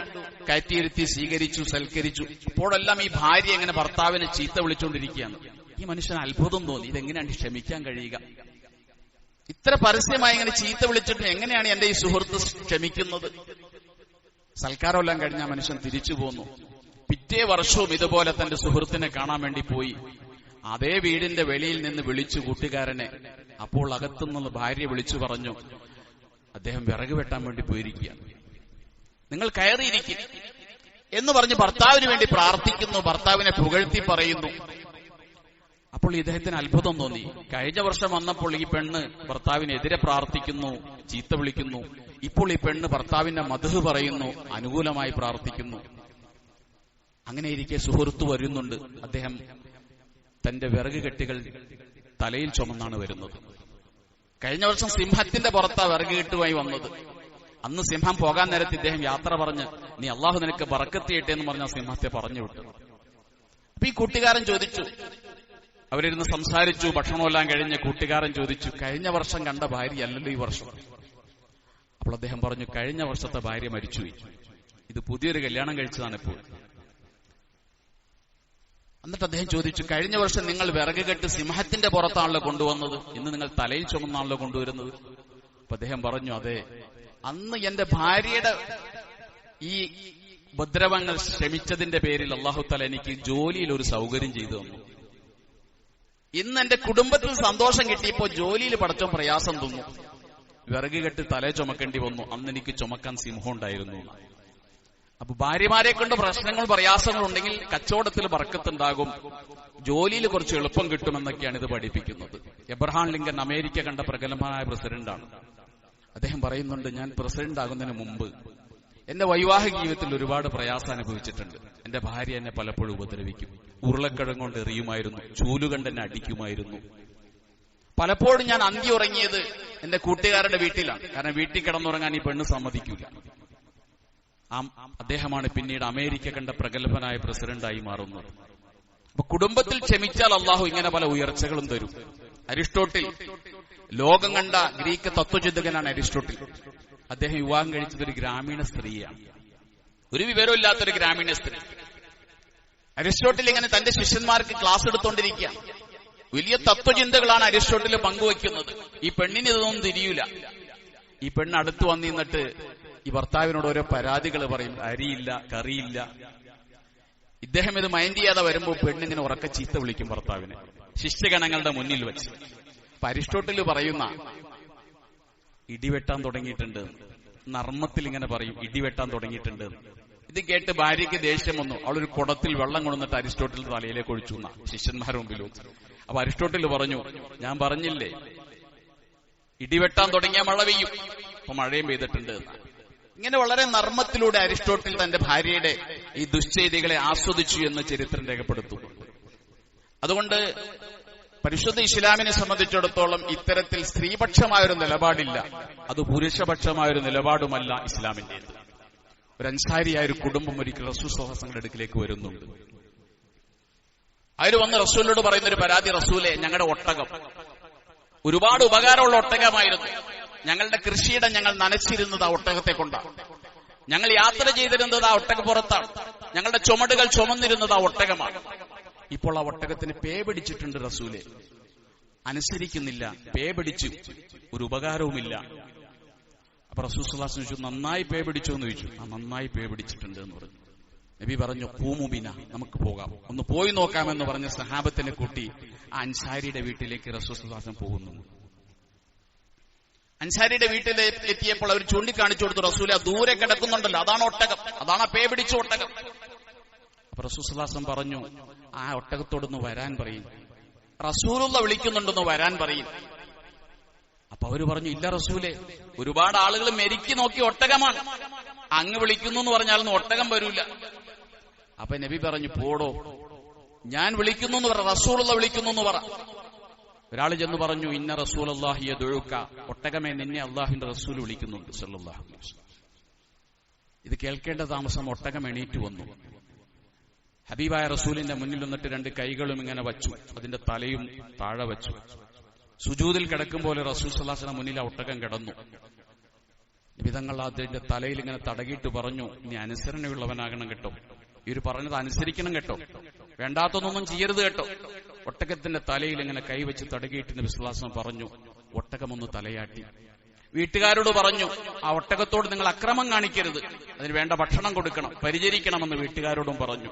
കയറ്റിയിരുത്തി സ്വീകരിച്ചു, സൽക്കരിച്ചു. അപ്പോഴെല്ലാം ഈ ഭാര്യ ഇങ്ങനെ ഭർത്താവിനെ ചീത്ത വിളിച്ചുകൊണ്ടിരിക്കുകയാണ്. ഈ മനുഷ്യന് അത്ഭുതം തോന്നി, ഇതെങ്ങനെയാണ് ക്ഷമിക്കാൻ കഴിയുക? ഇത്ര പരസ്യമായി ഇങ്ങനെ ചീത്ത വിളിച്ചിട്ട് എങ്ങനെയാണ് എന്റെ ഈ സുഹൃത്ത് ക്ഷമിക്കുന്നത്? സൽക്കാരമെല്ലാം കഴിഞ്ഞ മനുഷ്യൻ തിരിച്ചു പോന്നു. പിറ്റേ വർഷവും ഇതുപോലെ തന്റെ സുഹൃത്തിനെ കാണാൻ വേണ്ടി പോയി. അതേ വീടിന്റെ വെളിയിൽ നിന്ന് വിളിച്ചു കൂട്ടുകാരനെ. അപ്പോൾ അകത്തുനിന്ന് ഭാര്യ വിളിച്ചു പറഞ്ഞു, അദ്ദേഹം വിറക് വെട്ടാൻ വേണ്ടി പോയിരിക്കുകയാണ്, നിങ്ങൾ കയറിയിരിക്കും എന്ന് പറഞ്ഞ് ഭർത്താവിന് വേണ്ടി പ്രാർത്ഥിക്കുന്നു, ഭർത്താവിനെ പുകഴ്ത്തി പറയുന്നു. അപ്പോൾ ഇദ്ദേഹത്തിന് അത്ഭുതം തോന്നി. കഴിഞ്ഞ വർഷം വന്നപ്പോൾ ഈ പെണ്ണ് ഭർത്താവിനെതിരെ പ്രാർത്ഥിക്കുന്നു, ചീത്ത വിളിക്കുന്നു. ഇപ്പോൾ ഈ പെണ്ണ് ഭർത്താവിന്റെ മദ്ഹ് പറയുന്നു, അനുകൂലമായി പ്രാർത്ഥിക്കുന്നു. അങ്ങനെ ഇരിക്കെ സുഹൃത്ത് വരുന്നുണ്ട്. അദ്ദേഹം തന്റെ വിറക് കെട്ടുകൾ തലയിൽ ചുമന്നാണ് വരുന്നത്. കഴിഞ്ഞ വർഷം സിംഹത്തിന്റെ പുറത്താ വിറക് കെട്ടുമായി വന്നത്. അന്ന് സിംഹം പോകാൻ നേരത്ത് ഇദ്ദേഹം യാത്ര പറഞ്ഞ്, നീ അള്ളാഹു നിനക്ക് ബറക്കത്ത് ചെയ്യട്ടെ എന്ന് പറഞ്ഞ സിംഹത്തെ പറഞ്ഞു വിട്ടു. അപ്പൊ ഈ കൂട്ടുകാരൻ ചോദിച്ചു, അവരിരുന്ന് സംസാരിച്ചു. ഭക്ഷണമെല്ലാം കഴിഞ്ഞ് കൂട്ടുകാരൻ ചോദിച്ചു, കഴിഞ്ഞ വർഷം കണ്ട ഭാര്യ അല്ലല്ലോ ഈ വർഷം? അപ്പോൾ അദ്ദേഹം പറഞ്ഞു, കഴിഞ്ഞ വർഷത്തെ ഭാര്യ മരിച്ചുപോയി, ഇത് പുതിയൊരു കല്യാണം കഴിച്ചതാണ് ഇപ്പോൾ. എന്നിട്ട് അദ്ദേഹം ചോദിച്ചു, കഴിഞ്ഞ വർഷം നിങ്ങൾ വിറക് കെട്ട് സിംഹത്തിന്റെ പുറത്താണല്ലോ കൊണ്ടുവന്നത്, ഇന്ന് നിങ്ങൾ തലയിൽ ചുമന്നാണല്ലോ കൊണ്ടുവരുന്നത്? അപ്പൊ അദ്ദേഹം പറഞ്ഞു, അതെ, അന്ന് എന്റെ ഭാര്യയുടെ ഈ ഉപദ്രവങ്ങൾ ക്ഷമിച്ചതിന്റെ പേരിൽ അല്ലാഹു തആല എനിക്ക് ജോലിയിൽ ഒരു സൗകര്യം ചെയ്തു തന്നു. ഇന്ന് എന്റെ കുടുംബത്തിൽ സന്തോഷം കിട്ടിയപ്പോ ജോലിയിൽ പടച്ചോൻ പ്രയാസം തന്നു. വിറക് കെട്ട് തലേ ചുമക്കേണ്ടി വന്നു, അന്ന് എനിക്ക് ചുമക്കാൻ സിംഹം ഉണ്ടായിരുന്നു. അപ്പൊ ഭാര്യമാരെ കൊണ്ട് പ്രശ്നങ്ങൾ പ്രയാസങ്ങൾ ഉണ്ടെങ്കിൽ കച്ചവടത്തിൽ ബർക്കത്തുണ്ടാകും, ജോലിയിൽ കുറച്ച് എളുപ്പം കിട്ടുമെന്നൊക്കെയാണ് ഇത് പഠിപ്പിക്കുന്നത്. എബ്രഹാം ലിങ്കൻ അമേരിക്ക കണ്ട പ്രഗത്ഭനായ പ്രസിഡന്റാണ്. അദ്ദേഹം പറയുന്നുണ്ട്, ഞാൻ പ്രസിഡന്റ് ആകുന്നതിന് മുമ്പ് എന്റെ വൈവാഹിക ജീവിതത്തിൽ ഒരുപാട് പ്രയാസം അനുഭവിച്ചിട്ടുണ്ട്. എന്റെ ഭാര്യ എന്നെ പലപ്പോഴും ഉപദ്രവിക്കും, ഉരുളക്കിഴങ്ങ് കൊണ്ട് എറിയുമായിരുന്നു, ചൂലുകണ്ട് എന്നെ അടിക്കുമായിരുന്നു. പലപ്പോഴും ഞാൻ അന്തി ഉറങ്ങിയത് എന്റെ കൂട്ടുകാരുടെ വീട്ടിലാണ്, കാരണം വീട്ടിൽ കിടന്നുറങ്ങാൻ ഈ പെണ്ണ് സമ്മതിക്കൂല. അദ്ദേഹമാണ് പിന്നീട് അമേരിക്ക കണ്ട പ്രഗത്ഭനായ പ്രസിഡന്റായി മാറുന്നത്. അപ്പൊ കുടുംബത്തിൽ ക്ഷമിച്ചാൽ അള്ളാഹു ഇങ്ങനെ പല ഉയർച്ചകളും തരും. അരിസ്റ്റോട്ടിൽ, ലോകം കണ്ട ഗ്രീക്ക് തത്വചിന്തകനാണ് അരിസ്റ്റോട്ടിൽ. അദ്ദേഹം വിവാഹം കഴിച്ചത് ഒരു ഗ്രാമീണ സ്ത്രീയാണ്. ഒരു വിവരമില്ലാത്തൊരു ഗ്രാമീണ സ്ത്രീ. അരിസ്റ്റോട്ടിൽ ഇങ്ങനെ തന്റെ ശിഷ്യന്മാർക്ക് ക്ലാസ് എടുത്തുകൊണ്ടിരിക്കുകയാണ്. വലിയ തത്വചിന്തകളാണ് അരിസ്റ്റോട്ടിൽ പങ്കുവെക്കുന്നത്. ഈ പെണ്ണിന് ഇതൊന്നും തിരിയൂല. ഈ പെണ്ണ് അടുത്ത് വന്നിന്നിട്ട് ഈ ഭർത്താവിനോട് ഓരോ പരാതികൾ പറയും. അരിയില്ല, കറിയില്ല. ഇദ്ദേഹം ഇത് മൈൻഡ് ചെയ്യാതെ വരുമ്പോൾ പെണ്ണിങ്ങനെ ഉറക്കെ ചീത്ത വിളിക്കും ഭർത്താവിനെ, ശിഷ്യഗണങ്ങളുടെ മുന്നിൽ വെച്ച്. അപ്പൊ അരിസ്റ്റോട്ടിൽ പറയുന്ന ഇടിവെട്ടാൻ തുടങ്ങിയിട്ടുണ്ട്, നർമ്മത്തിൽ ഇങ്ങനെ പറയും ഇടിവെട്ടാൻ തുടങ്ങിയിട്ടുണ്ട്. ഇത് കേട്ട് ഭാര്യയ്ക്ക് ദേഷ്യം വന്നു. അവളൊരു കുടത്തിൽ വെള്ളം കൊണ്ടുവന്നിട്ട് അരിസ്റ്റോട്ടിൽ തലയിലേക്ക് ഒഴിച്ചു എന്ന ശിഷ്യന്മാരുടെ മുമ്പിൽ വെച്ചു. അപ്പൊ അരിസ്റ്റോട്ടിൽ പറഞ്ഞു, ഞാൻ പറഞ്ഞില്ലേ ഇടിവെട്ടാൻ തുടങ്ങിയ മഴ പെയ്യും. അപ്പൊ മഴയും പെയ്തിട്ടുണ്ട്. ഇങ്ങനെ വളരെ നർമ്മത്തിലൂടെ അരിസ്റ്റോട്ടിൽ തന്റെ ഭാര്യയുടെ ഈ ദുശ്ചെയ്തികളെ ആസ്വദിച്ചു എന്ന് ചരിത്രം രേഖപ്പെടുത്തുന്നു. അതുകൊണ്ട് പരിശുദ്ധ ഇസ്ലാമിനെ സംബന്ധിച്ചിടത്തോളം ഇത്തരത്തിൽ സ്ത്രീപക്ഷമായൊരു നിലപാടില്ല, അത് പുരുഷപക്ഷമായൊരു നിലപാടുമല്ല ഇസ്ലാമിന്റേത്. ഒരു അൻസാരിയായ ഒരു കുടുംബം ഒരിക്കൽ റസൂൽ സ്വല്ലല്ലാഹു അലൈഹി വസല്ലമയുടെ അടുക്കിലേക്ക് വരുന്നുണ്ട്. അവർ വന്ന് റസൂലിനോട് പറയുന്നൊരു പരാതി, റസൂലെ, ഞങ്ങളുടെ ഒട്ടകം ഒരുപാട് ഉപകാരമുള്ള ഒട്ടകമായിരുന്നു. ഞങ്ങളുടെ കൃഷിയിടം ഞങ്ങൾ നനച്ചിരുന്നത് ആ ഒട്ടകത്തെ കൊണ്ടാണ്. ഞങ്ങൾ യാത്ര ചെയ്തിരുന്നത് ആ ഒട്ടകപ്പുറത്താണ്. ഞങ്ങളുടെ ചുമടുകൾ ചുമന്നിരുന്നത് ആ ഒട്ടകമാണ്. ഇപ്പോൾ ആ ഒട്ടകത്തിന് പേ പിടിച്ചിട്ടുണ്ട് റസൂലെ, അനുസരിക്കുന്നില്ല, പേ പിടിച്ചു, ഒരു ഉപകാരവുമില്ല. അപ്പൊ റസൂൽ സ്വല്ലല്ലാഹു അലൈഹി വസല്ലം ചോദിച്ചു, നന്നായി പേ പിടിച്ചോ എന്ന് ചോദിച്ചു. ആ, നന്നായി പേ പിടിച്ചിട്ടുണ്ട് എന്ന് പറഞ്ഞു. നബി പറഞ്ഞു, ഖൂമുബിന, നമുക്ക് പോകാം, ഒന്ന് പോയി നോക്കാമെന്ന് പറഞ്ഞ സഹാബത്തിനെ കൂട്ടി ആ അൻസാരിയുടെ വീട്ടിലേക്ക് റസൂൽ സ്വല്ലല്ലാഹു അലൈഹി വസല്ലം പോകുന്നു. അൻസാരിയുടെ വീട്ടിൽ എത്തിയപ്പോൾ അവർ ചൂണ്ടിക്കാണിച്ചു കൊടുത്തു, റസൂലെ, ദൂരെ കിടക്കുന്നുണ്ടല്ലോ, അതാണ് ഒട്ടകം, അതാണ് പേ പിടിച്ച ഒട്ടകം. അപ്പൊ റസൂൽ സ്വല്ലല്ലാഹു അലൈഹി വസല്ലം പറഞ്ഞു, ആ ഒട്ടകത്തോടൊന്ന് വരാൻ പറയും, റസൂലുള്ള വിളിക്കുന്നുണ്ടെന്ന് വരാൻ പറയും. അപ്പൊ അവര് പറഞ്ഞു, ഇല്ല റസൂലെ, ഒരുപാട് ആളുകൾ മെരുക്കി നോക്കി ഒട്ടകമാണ്, അങ്ങ് വിളിക്കുന്നു എന്ന് പറഞ്ഞാലൊന്നും ഒട്ടകം വരൂല. അപ്പൊ നബി പറഞ്ഞു, പോടോ, ഞാൻ വിളിക്കുന്നു എന്ന് പറ, റസൂലുള്ള വിളിക്കുന്നു എന്ന് പറ. ഒരാൾ ചെന്ന് പറഞ്ഞു, ഇന്ന റസൂലുള്ളാഹി യദുഉക, ഒട്ടകമേ, നിന്നെ അള്ളാഹുവിന്റെ റസൂൽ വിളിക്കുന്നുണ്ട് സല്ലല്ലാഹു അലൈഹി വസല്ലം. ഇത് കേൾക്കേണ്ട താമസം ഒട്ടകം എണീറ്റ് വന്നു. ഹബീബായ റസൂലിന്റെ മുന്നിൽ നിന്നിട്ട് രണ്ട് കൈകളും ഇങ്ങനെ വച്ചു, അതിന്റെ തലയും താഴെ വച്ചു. സുജൂദിൽ കിടക്കും പോലെ റസൂൽ സ്വല്ലല്ലാഹു അലൈഹി വസല്ലം മുന്നിൽ ആ ഒട്ടകം കിടന്നു. വിധങ്ങൾ അതിന്റെ തലയിൽ ഇങ്ങനെ തടകിയിട്ട് പറഞ്ഞു, നീ അനുസരണയുള്ളവനാകണം കേട്ടോ, ഈ ഒരു പറഞ്ഞത് അനുസരിക്കണം കേട്ടോ, വേണ്ടാത്തൊന്നും ചെയ്യരുത് കേട്ടോ. ഒട്ടകത്തിന്റെ തലയിൽ ഇങ്ങനെ കൈവച്ച് തടകിയിട്ട് വിശ്വാസം പറഞ്ഞു. ഒട്ടകമൊന്ന് തലയാട്ടി. വീട്ടുകാരോട് പറഞ്ഞു, ആ ഒട്ടകത്തോട് നിങ്ങൾ അക്രമം കാണിക്കരുത്, അതിന് വേണ്ട ഭക്ഷണം കൊടുക്കണം, പരിചരിക്കണമെന്ന് വീട്ടുകാരോടും പറഞ്ഞു.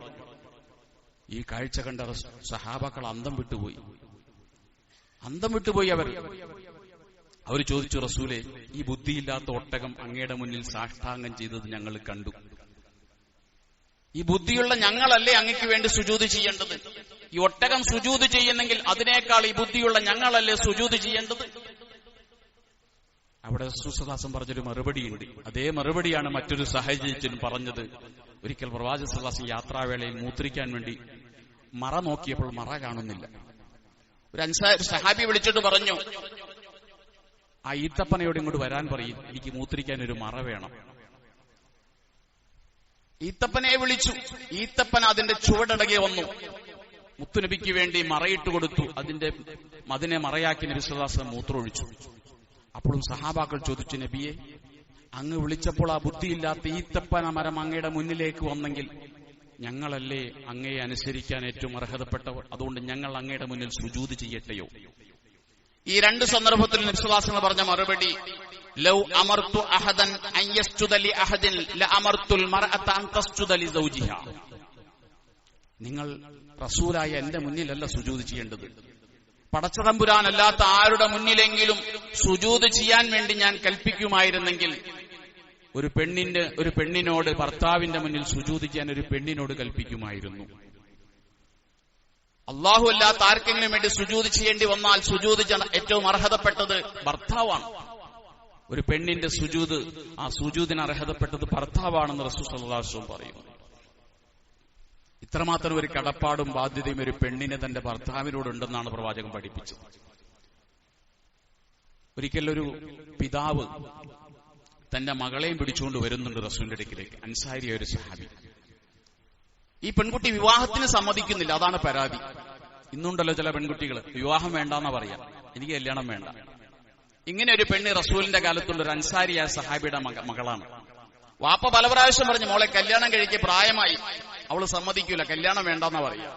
ഈ കാഴ്ച കണ്ട സഹാബാക്കൾ അന്തം വിട്ടുപോയി. അവർ ചോദിച്ചു, റസൂലെ, ഈ ബുദ്ധിയില്ലാത്ത ഒട്ടകം അങ്ങയുടെ മുന്നിൽ സാഷ്ടാംഗം ചെയ്തത് ഞങ്ങൾ കണ്ടു. ഈ ബുദ്ധിയുള്ള ഞങ്ങളല്ലേ അങ്ങയ്ക്ക് വേണ്ടി സുജൂദ് ചെയ്യേണ്ടത്? ഈ ഒട്ടകം സുജൂദ് ചെയ്യുന്നെങ്കിൽ അതിനേക്കാൾ ഈ ബുദ്ധിയുള്ള ഞങ്ങളല്ലേ സുജൂദ് ചെയ്യേണ്ടത്? അവിടെ റസൂൽ സ്വല്ലല്ലാഹു അലൈഹി വസല്ലം പറഞ്ഞൊരു മറുപടിയുണ്ട്. അതേ മറുപടിയാണ് മറ്റൊരു സാഹചര്യത്തിലും പറഞ്ഞത്. ഒരിക്കൽ പ്രവാചകൻ സ്വല്ലല്ലാഹു അലൈഹി വസല്ലം യാത്രാവേളയിൽ മൂത്രിക്കാൻ വേണ്ടി മറ നോക്കിയപ്പോൾ മറ കാണുന്നില്ല. ഒരു സഹാബി വിളിച്ചിട്ട് പറഞ്ഞു, ആ ഈത്തപ്പനയോട് ഇങ്ങോട്ട് വരാൻ പറയും, എനിക്ക് മൂത്രിക്കാൻ ഒരു മറ വേണം. ഈത്തപ്പനെ വിളിച്ചു. ഈത്തപ്പന അതിന്റെ ചുവടടകെ വന്നു. മുത്തുനബിക്ക് വേണ്ടി മറയിട്ട് കൊടുത്തു. അതിനെ മറയാക്കി നബി സല്ലല്ലാഹു അലൈഹി വസല്ലം മൂത്രമൊഴിച്ചു. അപ്പോഴും സഹാബാക്കൾ ചോദിച്ചു, നബിയെ, അങ്ങ് വിളിച്ചപ്പോൾ ആ ബുദ്ധിയില്ലാത്ത ഈത്തപ്പന മരം അങ്ങയുടെ മുന്നിലേക്ക് വന്നെങ്കിൽ ഞങ്ങളല്ലേ അങ്ങയെ അനുസരിക്കാൻ ഏറ്റവും അർഹതപ്പെട്ടവർ? അതുകൊണ്ട് ഞങ്ങൾ അങ്ങയുടെ മുന്നിൽ സുജൂദ് ചെയ്യട്ടെയോ? ഈ രണ്ട് സന്ദർഭത്തിൽ നബി സല്ലല്ലാഹു അലൈഹി വസല്ലം പറഞ്ഞ മറുപടി, ലൗ അമർതു അഹദൻ അൻ യസ്ജുദ ലി അഹദിൻ ലഅമർതുൽ മർഅത അൻ തസ്ജുദ ലി സൗജിഹാ. നിങ്ങൾ റസൂലായ എന്റെ മുന്നിലല്ല സുജൂദ് ചെയ്യേണ്ടത്, പടച്ചതമ്പുരാനല്ലാത്ത ആരുടെ മുന്നിലെങ്കിലും സുജൂദ് ചെയ്യാൻ വേണ്ടി ഞാൻ കൽപ്പിക്കുമായിരുന്നെങ്കിൽ ഒരു പെണ്ണിനോട്, ഭർത്താവിന്റെ മുന്നിൽ സുജൂദ് ചെയ്യാൻ ഒരു പെണ്ണിനോട് കൽപ്പിക്കുമായിരുന്നു. അല്ലാഹു അല്ലാത്ത ആർക്കെങ്കിലും വേണ്ടി സുജൂദ് ചെയ്യേണ്ടി വന്നാൽ സുജൂദ് ഏറ്റവും അർഹതപ്പെട്ടത് ഭർത്താവാണ്. ഒരു പെണ്ണിന്റെ സുജൂദ്, ആ സുജൂദിന് അർഹതപ്പെട്ടത് ഭർത്താവാണെന്ന് റസൂൽ സ്വല്ലല്ലാഹു അലൈഹി വസല്ലം പറയുന്നു. ഇത്രമാത്രം ഒരു കടപ്പാടും ബാധ്യതയും ഒരു പെണ്ണിന് തന്റെ ഭർത്താവിനോടുണ്ടെന്നാണ് പ്രവാചകൻ പഠിപ്പിച്ചത്. ഒരിക്കലൊരു പിതാവ് തന്റെ മകളെയും പിടിച്ചുകൊണ്ട് വരുന്നുണ്ട് റസൂലിന്റെ അടുക്കിലേക്ക്, അൻസാരിയായ ഒരു സഹാബി. ഈ പെൺകുട്ടി വിവാഹത്തിന് സമ്മതിക്കുന്നില്ല, അതാണ് പരാതി. ഇന്നുണ്ടല്ലോ ചില പെൺകുട്ടികൾ, വിവാഹം വേണ്ടെന്നാ പറയാം, എനിക്ക് കല്യാണം വേണ്ട. ഇങ്ങനെ ഒരു പെണ്ണ് റസൂലിന്റെ കാലത്തുള്ള ഒരു അൻസാരിയായ സഹാബിയുടെ മകളാണ്. വാപ്പ പല പ്രാവശ്യം പറഞ്ഞു, മോളെ കല്യാണം കഴിക്കുക, പ്രായമായി. അവള് സമ്മതിക്കൂല, കല്യാണം വേണ്ടെന്നാ പറയാ.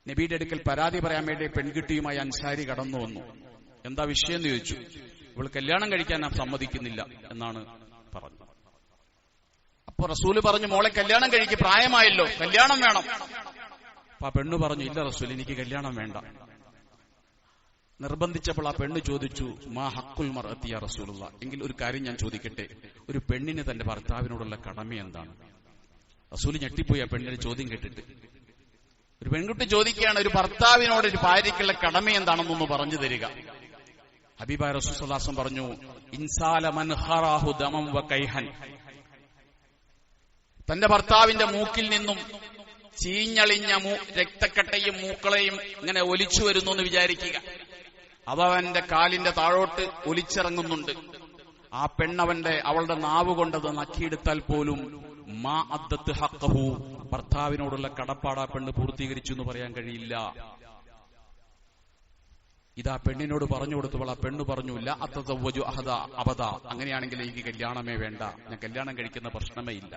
നബിയുടെ അടുക്കൽ പരാതി പറയാൻ വേണ്ടി പെൺകുട്ടിയുമായി അൻസാരി കടന്നു വന്നു. എന്താ വിഷയം എന്ന് ചോദിച്ചു. ഇവള് കല്യാണം കഴിക്കാൻ സമ്മതിക്കുന്നില്ല എന്നാണ് പറഞ്ഞത്. അപ്പൊ റസൂല് പറഞ്ഞു, മോളെ കല്യാണം കഴിക്കുക, പ്രായമായല്ലോ, കല്യാണം വേണം. അപ്പൊ ആ പെണ്ണ് പറഞ്ഞു, ഇല്ല റസൂൽ, എനിക്ക് കല്യാണം വേണ്ട. നിർബന്ധിച്ചപ്പോൾ ആ പെണ്ണ് ചോദിച്ചു, മാ ഹക്കുൽ മർഅത്തി യാ റസൂലുള്ളാഹ്, എങ്കിൽ ഒരു കാര്യം ഞാൻ ചോദിക്കട്ടെ, ഒരു പെണ്ണിന് തന്റെ ഭർത്താവിനോടുള്ള കടമ എന്താണ്? റസൂല് ഞെട്ടിപ്പോയി ആ പെണ്ണിന്റെ ചോദ്യം കേട്ടിട്ട്. ഒരു പെൺകുട്ടി ചോദിക്കുകയാണ്, ഒരു ഭർത്താവിനോട് ഒരു ഭാര്യയ്ക്കുള്ള കടമ എന്താണെന്നൊന്ന് പറഞ്ഞു തരിക. ഹബീബായ റസൂൽ സ്വല്ലല്ലാഹു അലൈഹി വസല്ലം പറഞ്ഞു, ഇൻസാല മൻ ഖറാഹു ദമം വ കൈഹൻ, തന്റെ ഭർത്താവിന്റെ മൂക്കിൽ നിന്നും ചീഞ്ഞളിഞ്ഞ രക്തക്കട്ടയും മൂക്കളെയും ഇങ്ങനെ ഒലിച്ചു വരുന്നു എന്ന് വിചാരിക്കുക. അതവന്റെ കാലിന്റെ താഴോട്ട് ഒലിച്ചിറങ്ങുന്നുണ്ട്. ആ പെണ്ണവന്റെ അവളുടെ നാവ് കൊണ്ടത് നക്കിയെടുത്താൽ പോലും മാ അദ്ദത്ത് ഹഖഹു, ഭർത്താവിനോടുള്ള കടപ്പാട് ആ പെണ്ണ് പൂർത്തീകരിച്ചു എന്ന് പറയാൻ കഴിയില്ല. ഇതാ പെണ്ണിനോട് പറഞ്ഞു കൊടുത്തപ്പോൾ ആ പെണ്ണ് പറഞ്ഞു, ലാ അതസവ്വജു അഹദ അബദ, അങ്ങനെയാണെങ്കിൽ എനിക്ക് കല്യാണമേ വേണ്ട, ഞാൻ കല്യാണം കഴിക്കുന്ന പ്രശ്നമേ ഇല്ല.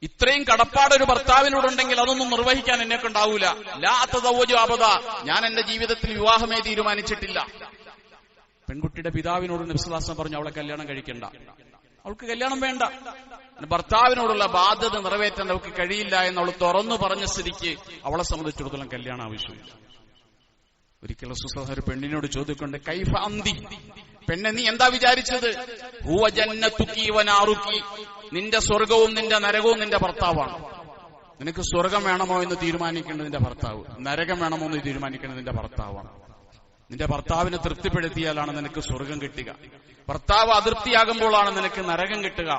ഇത്രയും കടപ്പാട് ഒരു ഭർത്താവിനോടുണ്ടെങ്കിൽ അതൊന്നും നിർവഹിക്കാൻ എന്നെ കൊണ്ടാവൂല. ലാ അതസവ്വജു അബദ, ഞാൻ എന്റെ ജീവിതത്തിൽ വിവാഹമേ തീരുമാനിച്ചിട്ടില്ല. പെൺകുട്ടിയുടെ പിതാവിനോട് നബി സല്ലല്ലാഹു അലൈഹി വസല്ലം പറഞ്ഞു, അവളെ കല്യാണം കഴിക്കണ്ട, അവൾക്ക് കല്യാണം വേണ്ട, ഭർത്താവിനോടുള്ള ബാധ്യത നിറവേറ്റാൻ അവൾക്ക് കഴിയില്ല എന്ന് അവൾ തുറന്നു പറഞ്ഞ സ്ഥിതിക്ക് അവളെ സംബന്ധിച്ചിടത്തോളം കല്യാണം ആവശ്യമില്ല. ഒരിക്കൽ റസൂലുള്ളാഹി ഒരു പെണ്ണിനോട് ചോദിക്കൊണ്ട്, കൈഫ അന്തി, പെണ്ണെ നീ എന്താ വിചാരിച്ചത്? ഹുവ ജന്നതുകി വ നാറുകി, നിന്റെ സ്വർഗവും നിന്റെ നരകവും നിന്റെ ഭർത്താവാണ്. നിനക്ക് സ്വർഗം വേണമോ എന്ന് തീരുമാനിക്കേണ്ടത് നിന്റെ ഭർത്താവ്, നരകം വേണമോ എന്ന് തീരുമാനിക്കേണ്ടത് നിന്റെ ഭർത്താവാണ്. നിന്റെ ഭർത്താവിനെ തൃപ്തിപ്പെടുത്തിയാലാണ് നിനക്ക് സ്വർഗം കിട്ടുക, ഭർത്താവ് അതൃപ്തിയാകുമ്പോഴാണ് നിനക്ക് നരകം കിട്ടുക.